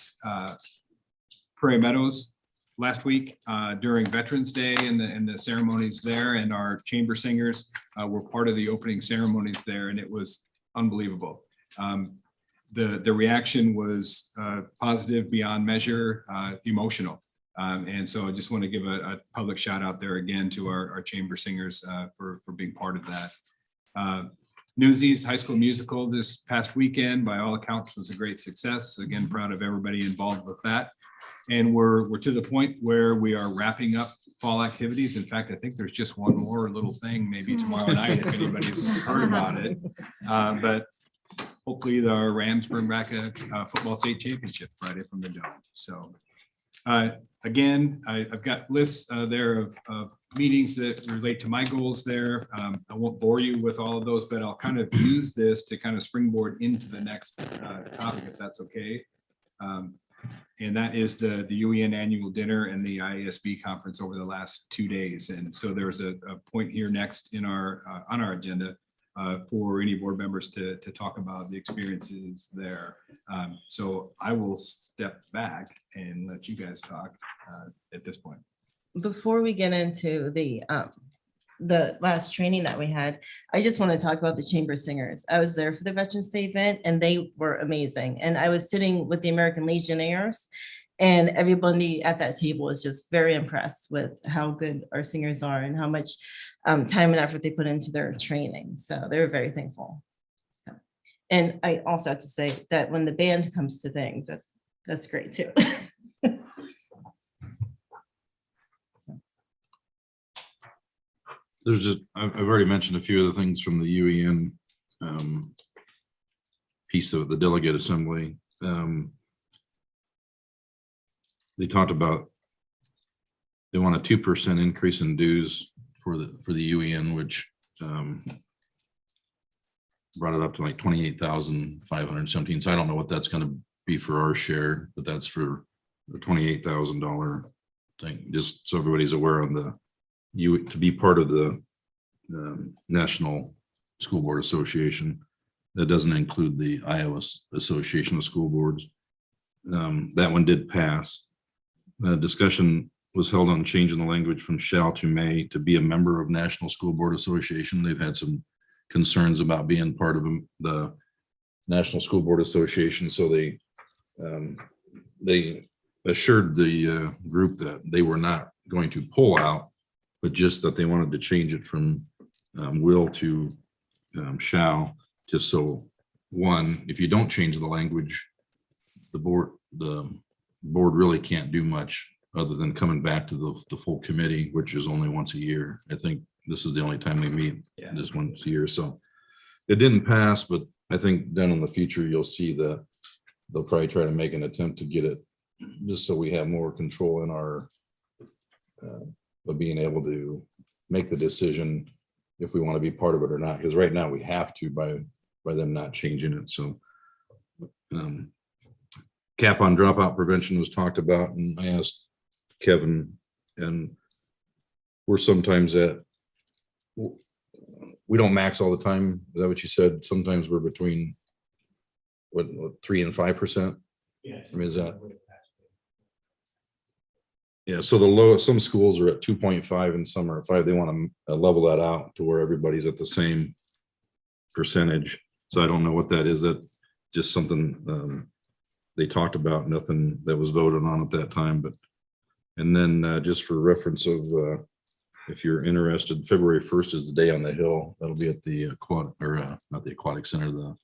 Prairie Meadows last week during Veterans Day and the ceremonies there, and our chamber singers were part of the opening ceremonies there, and it was unbelievable. The reaction was positive beyond measure, emotional. And so I just want to give a public shout out there again to our chamber singers for being part of that. Newsies High School Musical this past weekend, by all accounts, was a great success. Again, proud of everybody involved with that. And we're to the point where we are wrapping up fall activities. In fact, I think there's just one more little thing, maybe tomorrow night, if anybody's heard about it. But hopefully the Rams bring back a football state championship Friday from the Dome. So again, I've got lists there of meetings that relate to my goals there. I won't bore you with all of those, but I'll kind of use this to kind of springboard into the next topic, if that's okay. And that is the UEN annual dinner and the IASB conference over the last 2 days. And so there's a point here next in our on our agenda for any board members to talk about the experiences there. So I will step back and let you guys talk at this point. Before we get into the last training that we had, I just want to talk about the chamber singers. I was there for the Veterans Day event and they were amazing. And I was sitting with the American Legionnaires, and everybody at that table was just very impressed with how good our singers are and how much time and effort they put into their training. So they were very thankful. So, and I also have to say that when the band comes to things, that's great too. There's just, I've already mentioned a few of the things from the UEN piece of the delegate assembly. they talked about they want a 2% increase in dues for the UEN, which brought it up to like 28,517. So I don't know what that's going to be for our share, but that's for the $28,000 thing. Just so everybody's aware on the to be part of the National School Board Association. That doesn't include the Iowa Association of School Boards. That one did pass. Discussion was held on changing the language from shall to may to be a member of National School Board Association. They've had some concerns about being part of the National School Board Association, so they assured the group that they were not going to pull out, but just that they wanted to change it from will to shall, just so one, if you don't change the language, the board really can't do much other than coming back to the full committee, which is only once a year. I think this is the only time we meet, this once a year. So it didn't pass, but I think then in the future, you'll see that they'll probably try to make an attempt to get it just so we have more control in our of being able to make the decision if we want to be part of it or not. Because right now we have to by them not changing it. So cap on dropout prevention was talked about, and I asked Kevin, and we're sometimes we don't max all the time. Is that what you said? Sometimes we're between what 3 and 5%. Yeah. I mean, is that? Yeah. So the lowest, some schools are at 2.5 and some are at 5. They want to level that out to where everybody's at the same percentage. So I don't know what that is. That just something they talked about, nothing that was voted on at that time. But and then just for reference of if you're interested, February 1st is the day on the Hill. That'll be at the not the aquatic center, the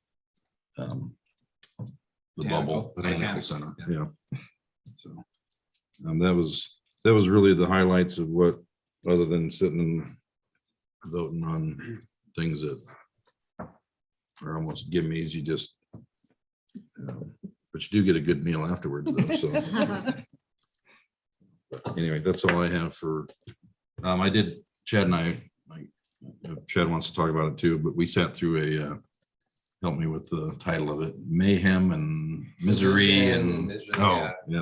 botanical center. Yeah. So that was really the highlights of what, other than sitting and voting on things that are almost gimmies. You just but you do get a good meal afterwards though. So anyway, that's all I have for I did, Chad and I Chad wants to talk about it too, but we sat through help me with the title of it, Mayhem and Misery and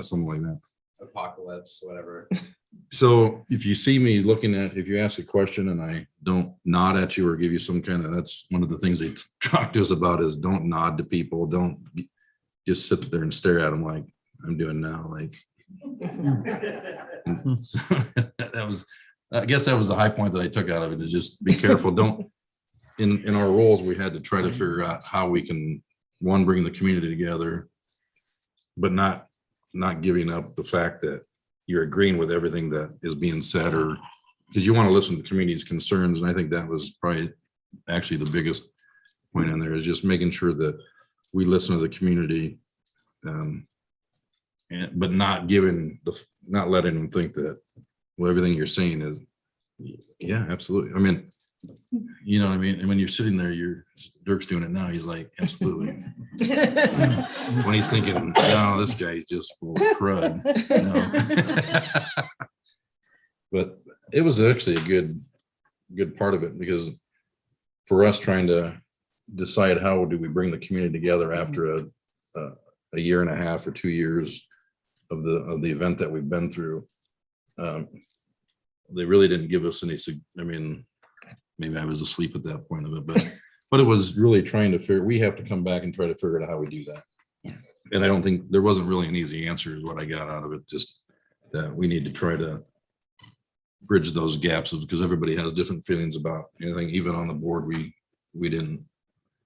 something like that. Apocalypse, whatever. So if you see me looking at, if you ask a question and I don't nod at you or give you some kind of, that's one of the things they talk to us about is don't nod to people. Don't just sit there and stare at them like I'm doing now. Like so that was, I guess that was the high point that I took out of it, is just be careful. Don't, in our roles, we had to try to figure out how we can, one, bring the community together, but not giving up the fact that you're agreeing with everything that is being said, or because you want to listen to the community's concerns. And I think that was probably actually the biggest point in there, is just making sure that we listen to the community, but not letting them think that, well, everything you're saying is, yeah, absolutely. I mean, you know what I mean? And when you're sitting there, Dirk's doing it now. He's like, absolutely. When he's thinking, no, this guy's just full of crud. No. But it was actually a good part of it, because for us trying to decide how do we bring the community together after a year and a half or 2 years of the event that we've been through, they really didn't give us any. I mean, maybe I was asleep at that point of it, but it was really trying to figure, we have to come back and try to figure out how we do that. Yeah. And I don't think there wasn't really an easy answer is what I got out of it. Just that we need to try to bridge those gaps, because everybody has different feelings about anything. Even on the board, we didn't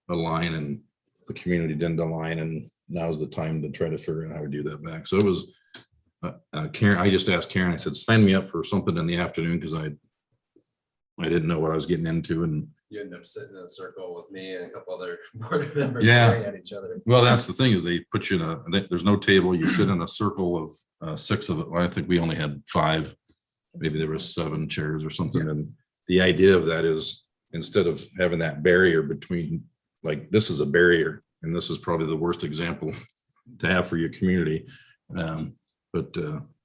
align, and the community didn't align, and now's the time to try to figure out how we do that back. So it was Karen. I just asked Karen, I said, sign me up for something in the afternoon, because I didn't know what I was getting into. And you end up sitting in a circle with me and a couple other board members Yeah. staring at each other. Well, that's the thing, is they put you there's no table. You sit in a circle of 6 of it. Well, I think we only had 5. Maybe there was 7 chairs or something. And the idea of that is, instead of having that barrier between, like, this is a barrier, and this is probably the worst example to have for your community. But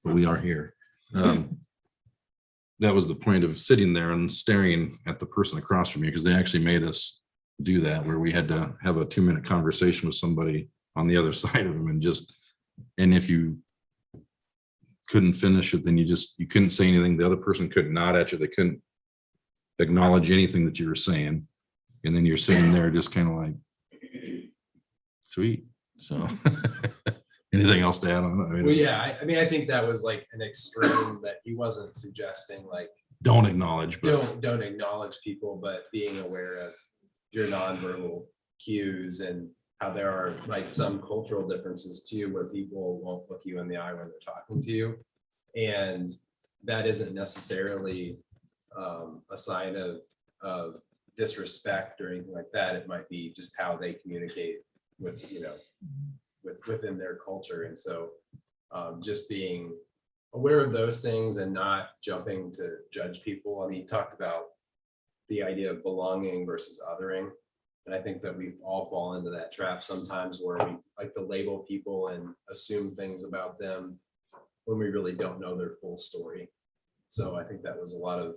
we are here. That was the point of sitting there and staring at the person across from you, because they actually made us do that, where we had to have a 2-minute conversation with somebody on the other side of them, and if you couldn't finish it, then you couldn't say anything. The other person couldn't nod at you. They couldn't acknowledge anything that you were saying. And then you're sitting there just kind of like, sweet. So anything else to add on? I mean, Well, yeah, I mean, I think that was like an extreme that he wasn't suggesting like, don't acknowledge, but don't acknowledge people, but being aware of your nonverbal cues and how there are like some cultural differences too, where people won't look you in the eye when they're talking to you. And that isn't necessarily a sign of disrespect or anything like that. It might be just how they communicate with, within their culture. And so just being aware of those things and not jumping to judge people. I mean, he talked about the idea of belonging versus othering. And I think that we all fall into that trap sometimes, where we like to label people and assume things about them when we really don't know their full story. So I think that was a lot of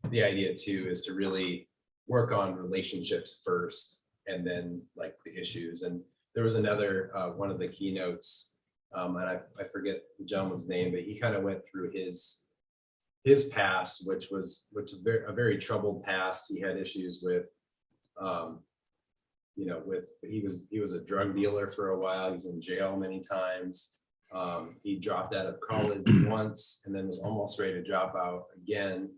the idea too, is to really work on relationships first and then like the issues. And there was another one of the keynotes, and I forget the gentleman's name, but he kind of went through his past, which was a very troubled past. He had issues with he was a drug dealer for a while. He's in jail many times. He dropped out of college once and then was almost ready to drop out again.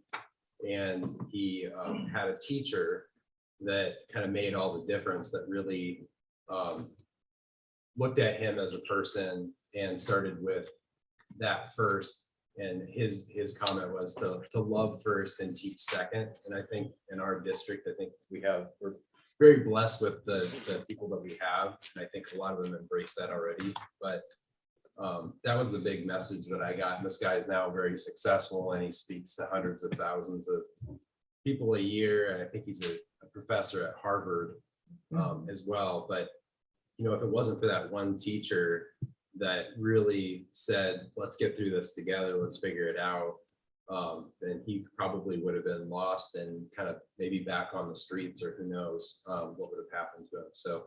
And he had a teacher that kind of made all the difference, that really looked at him as a person and started with that first. And his comment was to love first and teach second. And I think in our district, I think we're very blessed with the people that we have. And I think a lot of them embrace that already. But that was the big message that I got. And this guy is now very successful, and he speaks to hundreds of thousands of people a year. And I think he's a professor at Harvard as well. But, if it wasn't for that one teacher that really said, let's get through this together, let's figure it out, then he probably would have been lost and kind of maybe back on the streets, or who knows what would have happened to him. So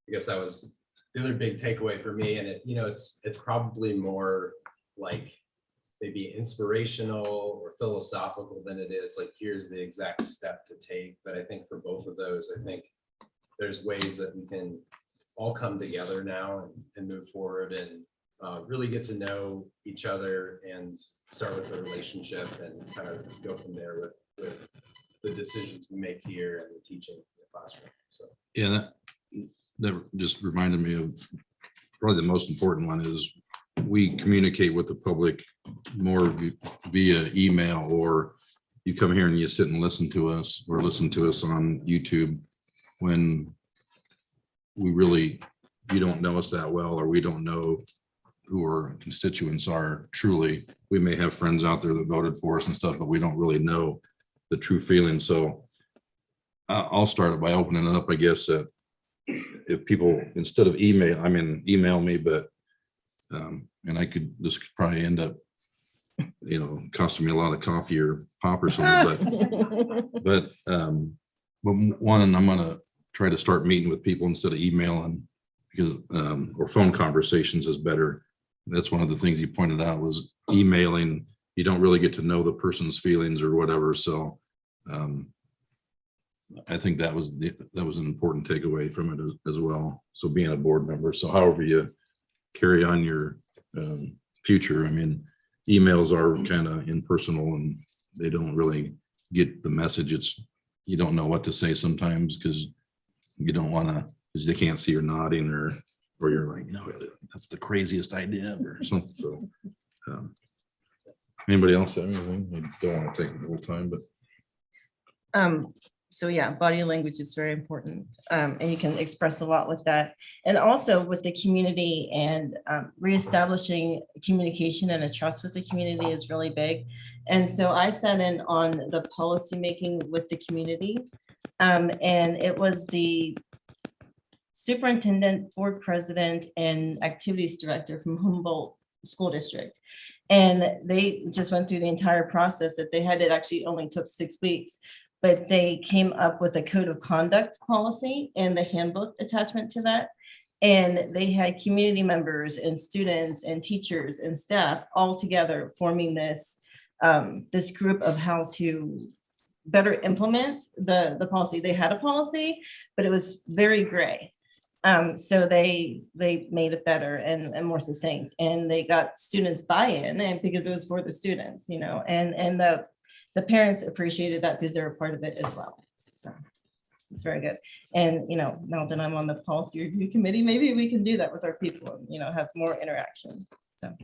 I guess that was the other big takeaway for me. And it's probably more like maybe inspirational or philosophical than it is like, here's the exact step to take. But I think for both of those, I think there's ways that we can all come together now and move forward and really get to know each other and start with the relationship and kind of go from there with the decisions we make here and the teaching in the classroom. So yeah, that just reminded me of probably the most important one is we communicate with the public more via email, or you come here and you sit and listen to us, or listen to us on YouTube when you don't know us that well, or we don't know who our constituents are truly. We may have friends out there that voted for us and stuff, but we don't really know the true feeling. So I'll start it by opening it up, I guess, if people, instead of email me, but and this could probably end up costing me a lot of coffee or pop or something, but one, I'm gonna try to start meeting with people instead of emailing, because or phone conversations is better. That's one of the things you pointed out, was emailing, you don't really get to know the person's feelings or whatever. So I think that was an important takeaway from it as well. So being a board member, so however you carry on your future, I mean, emails are kind of impersonal and they don't really get the message. You don't know what to say sometimes because you don't want to, because they can't see you're nodding, or you're like, that's the craziest idea or something. So anybody else have anything? I don't want to take the whole time, but so yeah, body language is very important, and you can express a lot with that. And also with the community, and reestablishing communication and a trust with the community is really big. And so I sat in on the policy making with the community, and it was the superintendent, board president, and activities director from Humboldt School District. And they just went through the entire process that they had. It actually only took 6 weeks, but they came up with a code of conduct policy and the handbook attachment to that. And they had community members and students and teachers and staff all together forming this, this group of how to better implement the policy. They had a policy, but it was very gray. So they made it better and more succinct, and they got students buy-in, and because it was for the students, you know, and the parents appreciated that because they were part of it as well. So it's very good. And, you know, now that I'm on the policy review committee, maybe we can do that with our people and, you know, have more interaction. So.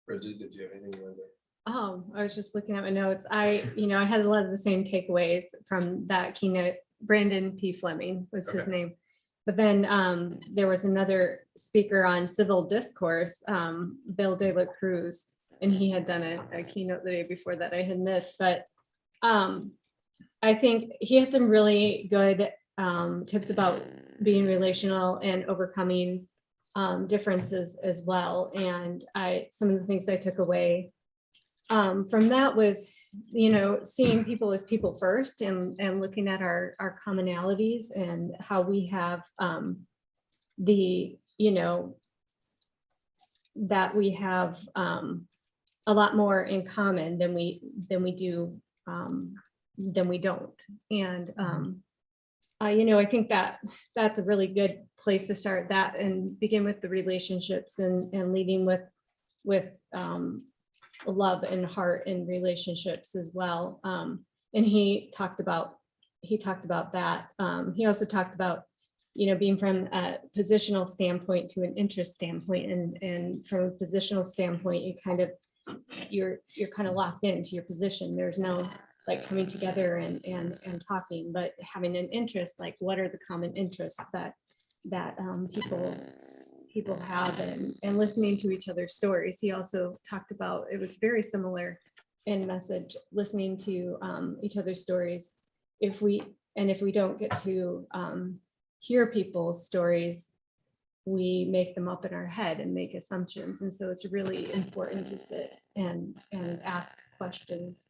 Bridget, did you have anything you wanted to? Oh, I was just looking at my notes. I had a lot of the same takeaways from that keynote. Brandon P. Fleming was his name. But then there was another speaker on civil discourse, Bill De La Cruz, and he had done a keynote the day before that I had missed. But I think he had some really good tips about being relational and overcoming differences as well. And some of the things I took away from that was, seeing people as people first and looking at our commonalities and how we have that we have a lot more in common than we don't. And I think that's a really good place to start that and begin with the relationships and leading with love and heart and relationships as well. And he talked about that. He also talked about, being from a positional standpoint to an interest standpoint, and from a positional standpoint, you're kind of locked into your position. There's no like coming together and talking, but having an interest, like what are the common interests that people have, and listening to each other's stories. He also talked about, it was very similar in message, listening to each other's stories. If we don't get to hear people's stories, we make them up in our head and make assumptions. And so it's really important to sit and ask questions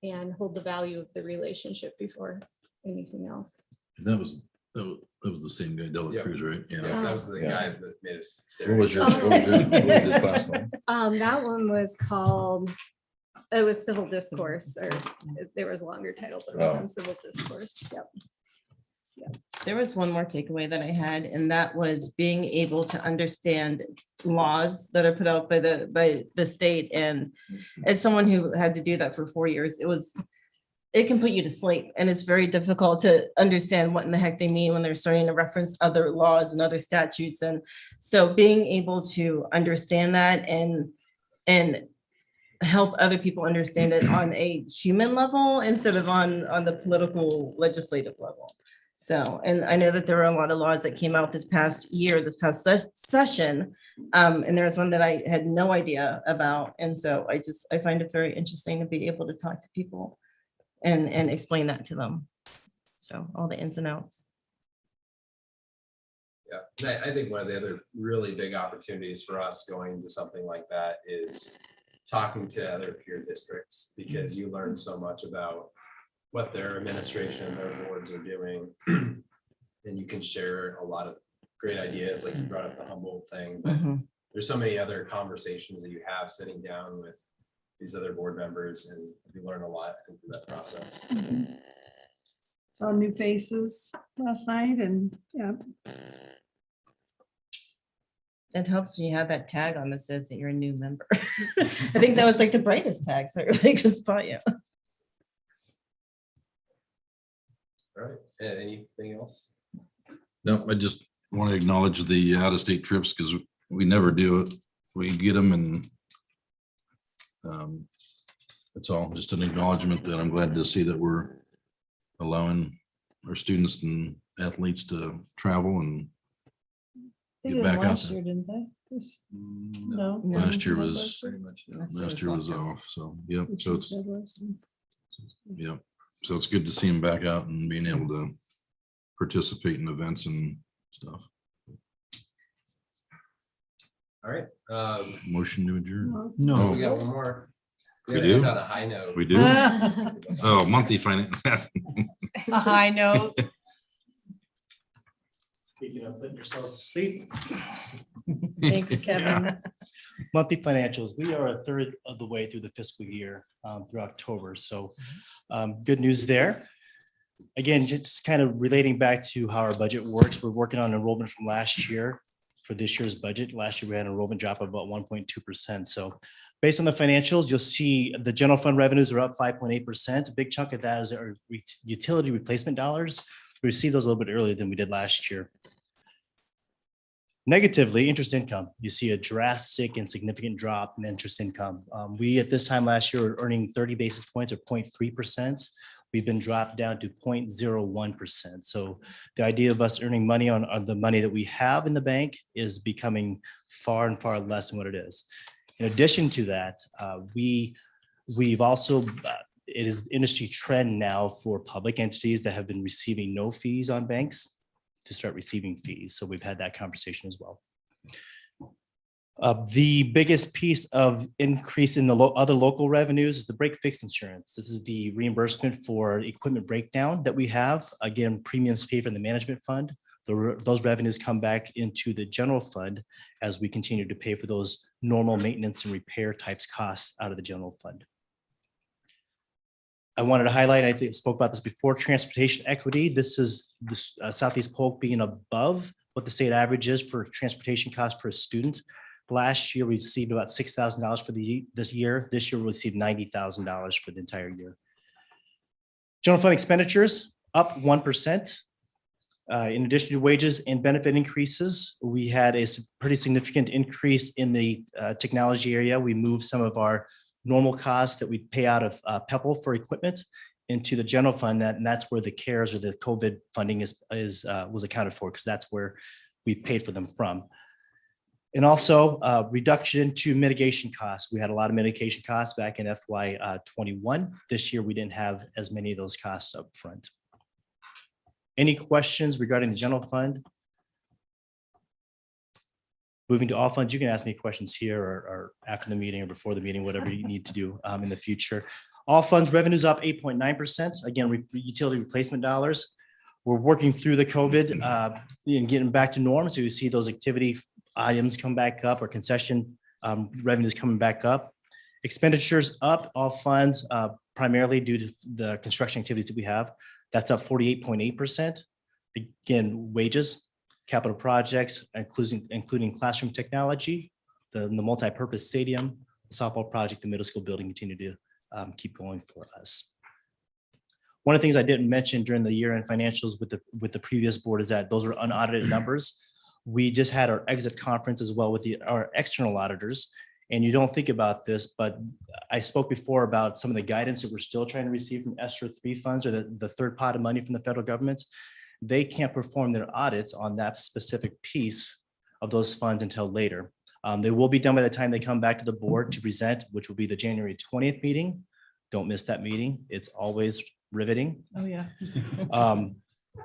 and hold the value of the relationship before anything else. That was the same guy, De La Cruz, right? Yeah, that was the guy that made us stare. What was your class called? That one was called, it was civil discourse, or there was a longer title, but it was on civil discourse. Yep. There was one more takeaway that I had, and that was being able to understand laws that are put out by the state. And as someone who had to do that for 4 years, it can put you to sleep, and it's very difficult to understand what in the heck they mean when they're starting to reference other laws and other statutes. And so being able to understand that and help other people understand it on a human level instead of on the political legislative level. So, and I know that there were a lot of laws that came out this past year, this past session, and there was one that I had no idea about. And so I find it very interesting to be able to talk to people and explain that to them. So all the ins and outs. Yeah, I think one of the other really big opportunities for us going to something like that is talking to other peer districts, because you learn so much about what their administration, their boards are doing. And you can share a lot of great ideas, like you brought up the Humboldt thing, but there's so many other conversations that you have sitting down with these other board members, and you learn a lot through that process. Saw new faces last night, and yeah. It helps when you have that tag on that says that you're a new member. I think that was like the brightest tag, so everybody can spot you. All right, anything else? No, I just want to acknowledge the out-of-state trips, because we never do it. We get them, and that's all, just an acknowledgement that I'm glad to see that we're allowing our students and athletes to travel and get back out Last there. year, didn't they? No. Last year was Pretty much. last year was off, so yep. So it's, yep. So it's good to see him back out and being able to participate in events and stuff. All right. Motion to adjourn. No. We got one more. We gotta do? end On a high note. We do? Oh, monthly finance. A high note. Speaking of putting yourselves to sleep. Thanks, Kevin. Monthly financials, we are a third of the way through the fiscal year through October. So good news there. Again, just kind of relating back to how our budget works, we're working on enrollment from last year for this year's budget. Last year, we had an enrollment drop of about 1.2%. So based on the financials, you'll see the general fund revenues are up 5.8%. A big chunk of that is our utility replacement dollars. We received those a little bit earlier than we did last year. Negatively, interest income. You see a drastic and significant drop in interest income. We, at this time last year, were earning 30 basis points or 0.3%. We've been dropped down to 0.01%. So the idea of us earning money on the money that we have in the bank is becoming far and far less than what it is. In addition to that, we've also, it is industry trend now for public entities that have been receiving no fees on banks to start receiving fees. So we've had that conversation as well. The biggest piece of increase in the other local revenues is the break fix insurance. This is the reimbursement for equipment breakdown that we have. Again, premiums paid from the management fund. Those revenues come back into the general fund as we continue to pay for those normal maintenance and repair types costs out of the general fund. I wanted to highlight, I think I spoke about this before, transportation equity. This is the Southeast Polk being above what the state average is for transportation costs per student. Last year, we received about $6,000 for this year. This year, we received $90,000 for the entire year. General fund expenditures up 1%. In addition to wages and benefit increases, we had a pretty significant increase in the technology area. We moved some of our normal costs that we pay out of PEPL for equipment into the general fund, and that's where the CARES or the COVID funding was accounted for, because that's where we paid for them from. And also reduction to mitigation costs. We had a lot of mitigation costs back in FY 21. This year, we didn't have as many of those costs up front. Any questions regarding the general fund? Moving to all funds, you can ask me questions here or after the meeting or before the meeting, whatever you need to do in the future. All funds revenues up 8.9%. Again, utility replacement dollars. We're working through the COVID and getting back to norm. So you see those activity items come back up or concession revenues coming back up. Expenditures up, all funds primarily due to the construction activities that we have. That's up 48.8%. Again, wages, capital projects, including classroom technology, the multi-purpose stadium, the softball project, the middle school building continue to keep going for us. One of the things I didn't mention during the year-end financials with the previous board is that those are unaudited numbers. We just had our exit conference as well with our external auditors. And you don't think about this, but I spoke before about some of the guidance that we're still trying to receive from ESSER 3 funds or the third pot of money from the federal government. They can't perform their audits on that specific piece of those funds until later. They will be done by the time they come back to the board to present, which will be the January 20th meeting. Don't miss that meeting. It's always riveting. Oh, yeah.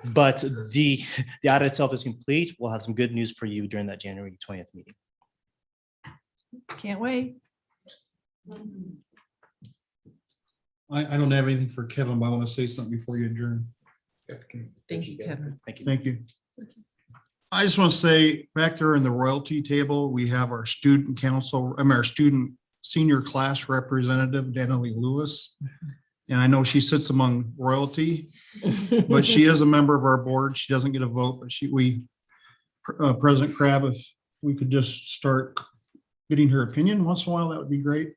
But the audit itself is complete. We'll have some good news for you during that January 20th meeting. Can't wait. I don't have anything for Kevin, but I want to say something before you adjourn. Thank you, Kevin. Thank you. Thank you. I just want to say back there in the royalty table, we have our student council, our student senior class representative, Danielle Lewis. And I know she sits among royalty, but she is a member of our board. She doesn't get a vote, but President Crabb, if we could just start getting her opinion once in a while, that would be great.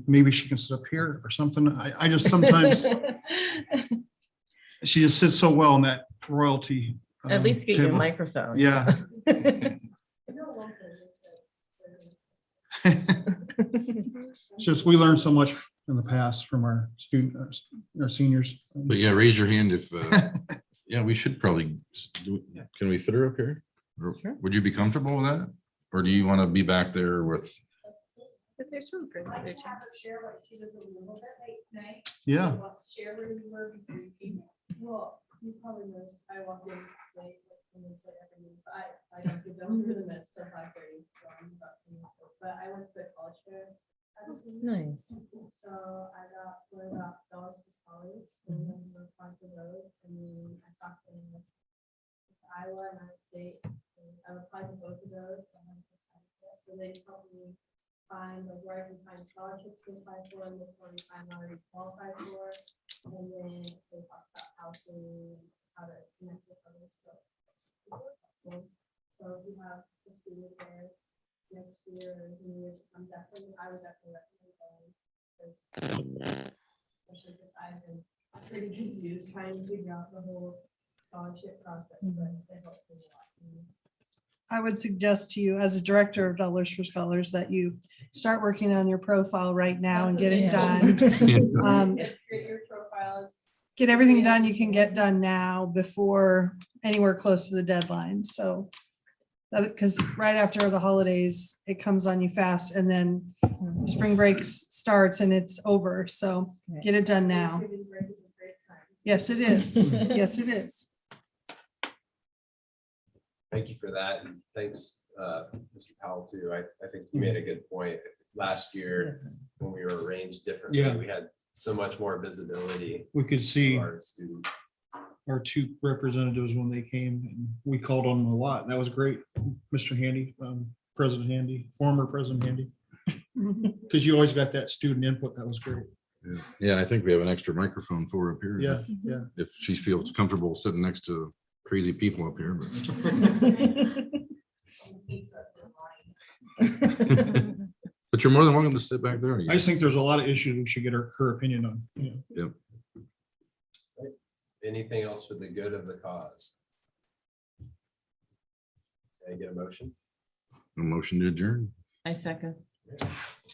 Maybe she can sit up here or something. I just sometimes, she just sits so well in that royalty. At least get your table. microphone. Yeah. It's just, we learned so much in the past from our our seniors. But yeah, raise your hand if, yeah, we should probably, can we fit her up here? Or Sure. would you be comfortable with that? Or do you want to be back there with, But there's room for Like another to chair. have her share what she does a little bit late night. Yeah. Share where you were before you came. Well, you probably noticed, I walked in late, like, 10 minutes late every day, but I don't get done through the midst of 5:30, so I'm about 10 minutes late. But I went to the college fair. Nice. So I got to learn about dollars for scholars, and then we were applying for those, and then I talked to Iowa and Iowa State, and I applied to both of those, but I haven't decided yet. So they helped me find like where I can find scholarships to apply for, and look for I'm already qualified for, and then they talked about housing, how to connect with others, so. So if you have a student there next year or I would definitely recommend going. Especially because I've been pretty confused trying to figure out the whole scholarship process, but they helped me a lot. I would suggest to you as a director of Dollars for Scholars that you start working on your profile right now and get it done. Create your profiles. Get everything done you can get done now before anywhere close to the deadline. So because right after the holidays, it comes on you fast and then spring break starts and it's over. So get it done now. Yes, it is. Yes, it is. Thank you for that. And thanks, Mr. Powell, too. I think you made a good point. Last year, when we were arranged differently, Yeah. we had so much more visibility We could to see our students. our two representatives when they came and we called on them a lot. That was great. Mr. Handy, President Handy, former President Handy. Because you always got that student input. That was great. Yeah, and I think we have an extra microphone for her up here. Yeah, yeah. If she feels comfortable sitting next to crazy people up here. But you're more than welcome to sit back there. I just think there's a lot of issues we should get her opinion on. Yeah. Yep. Anything else for the good of the cause? Can I get a motion? A motion to adjourn. I second.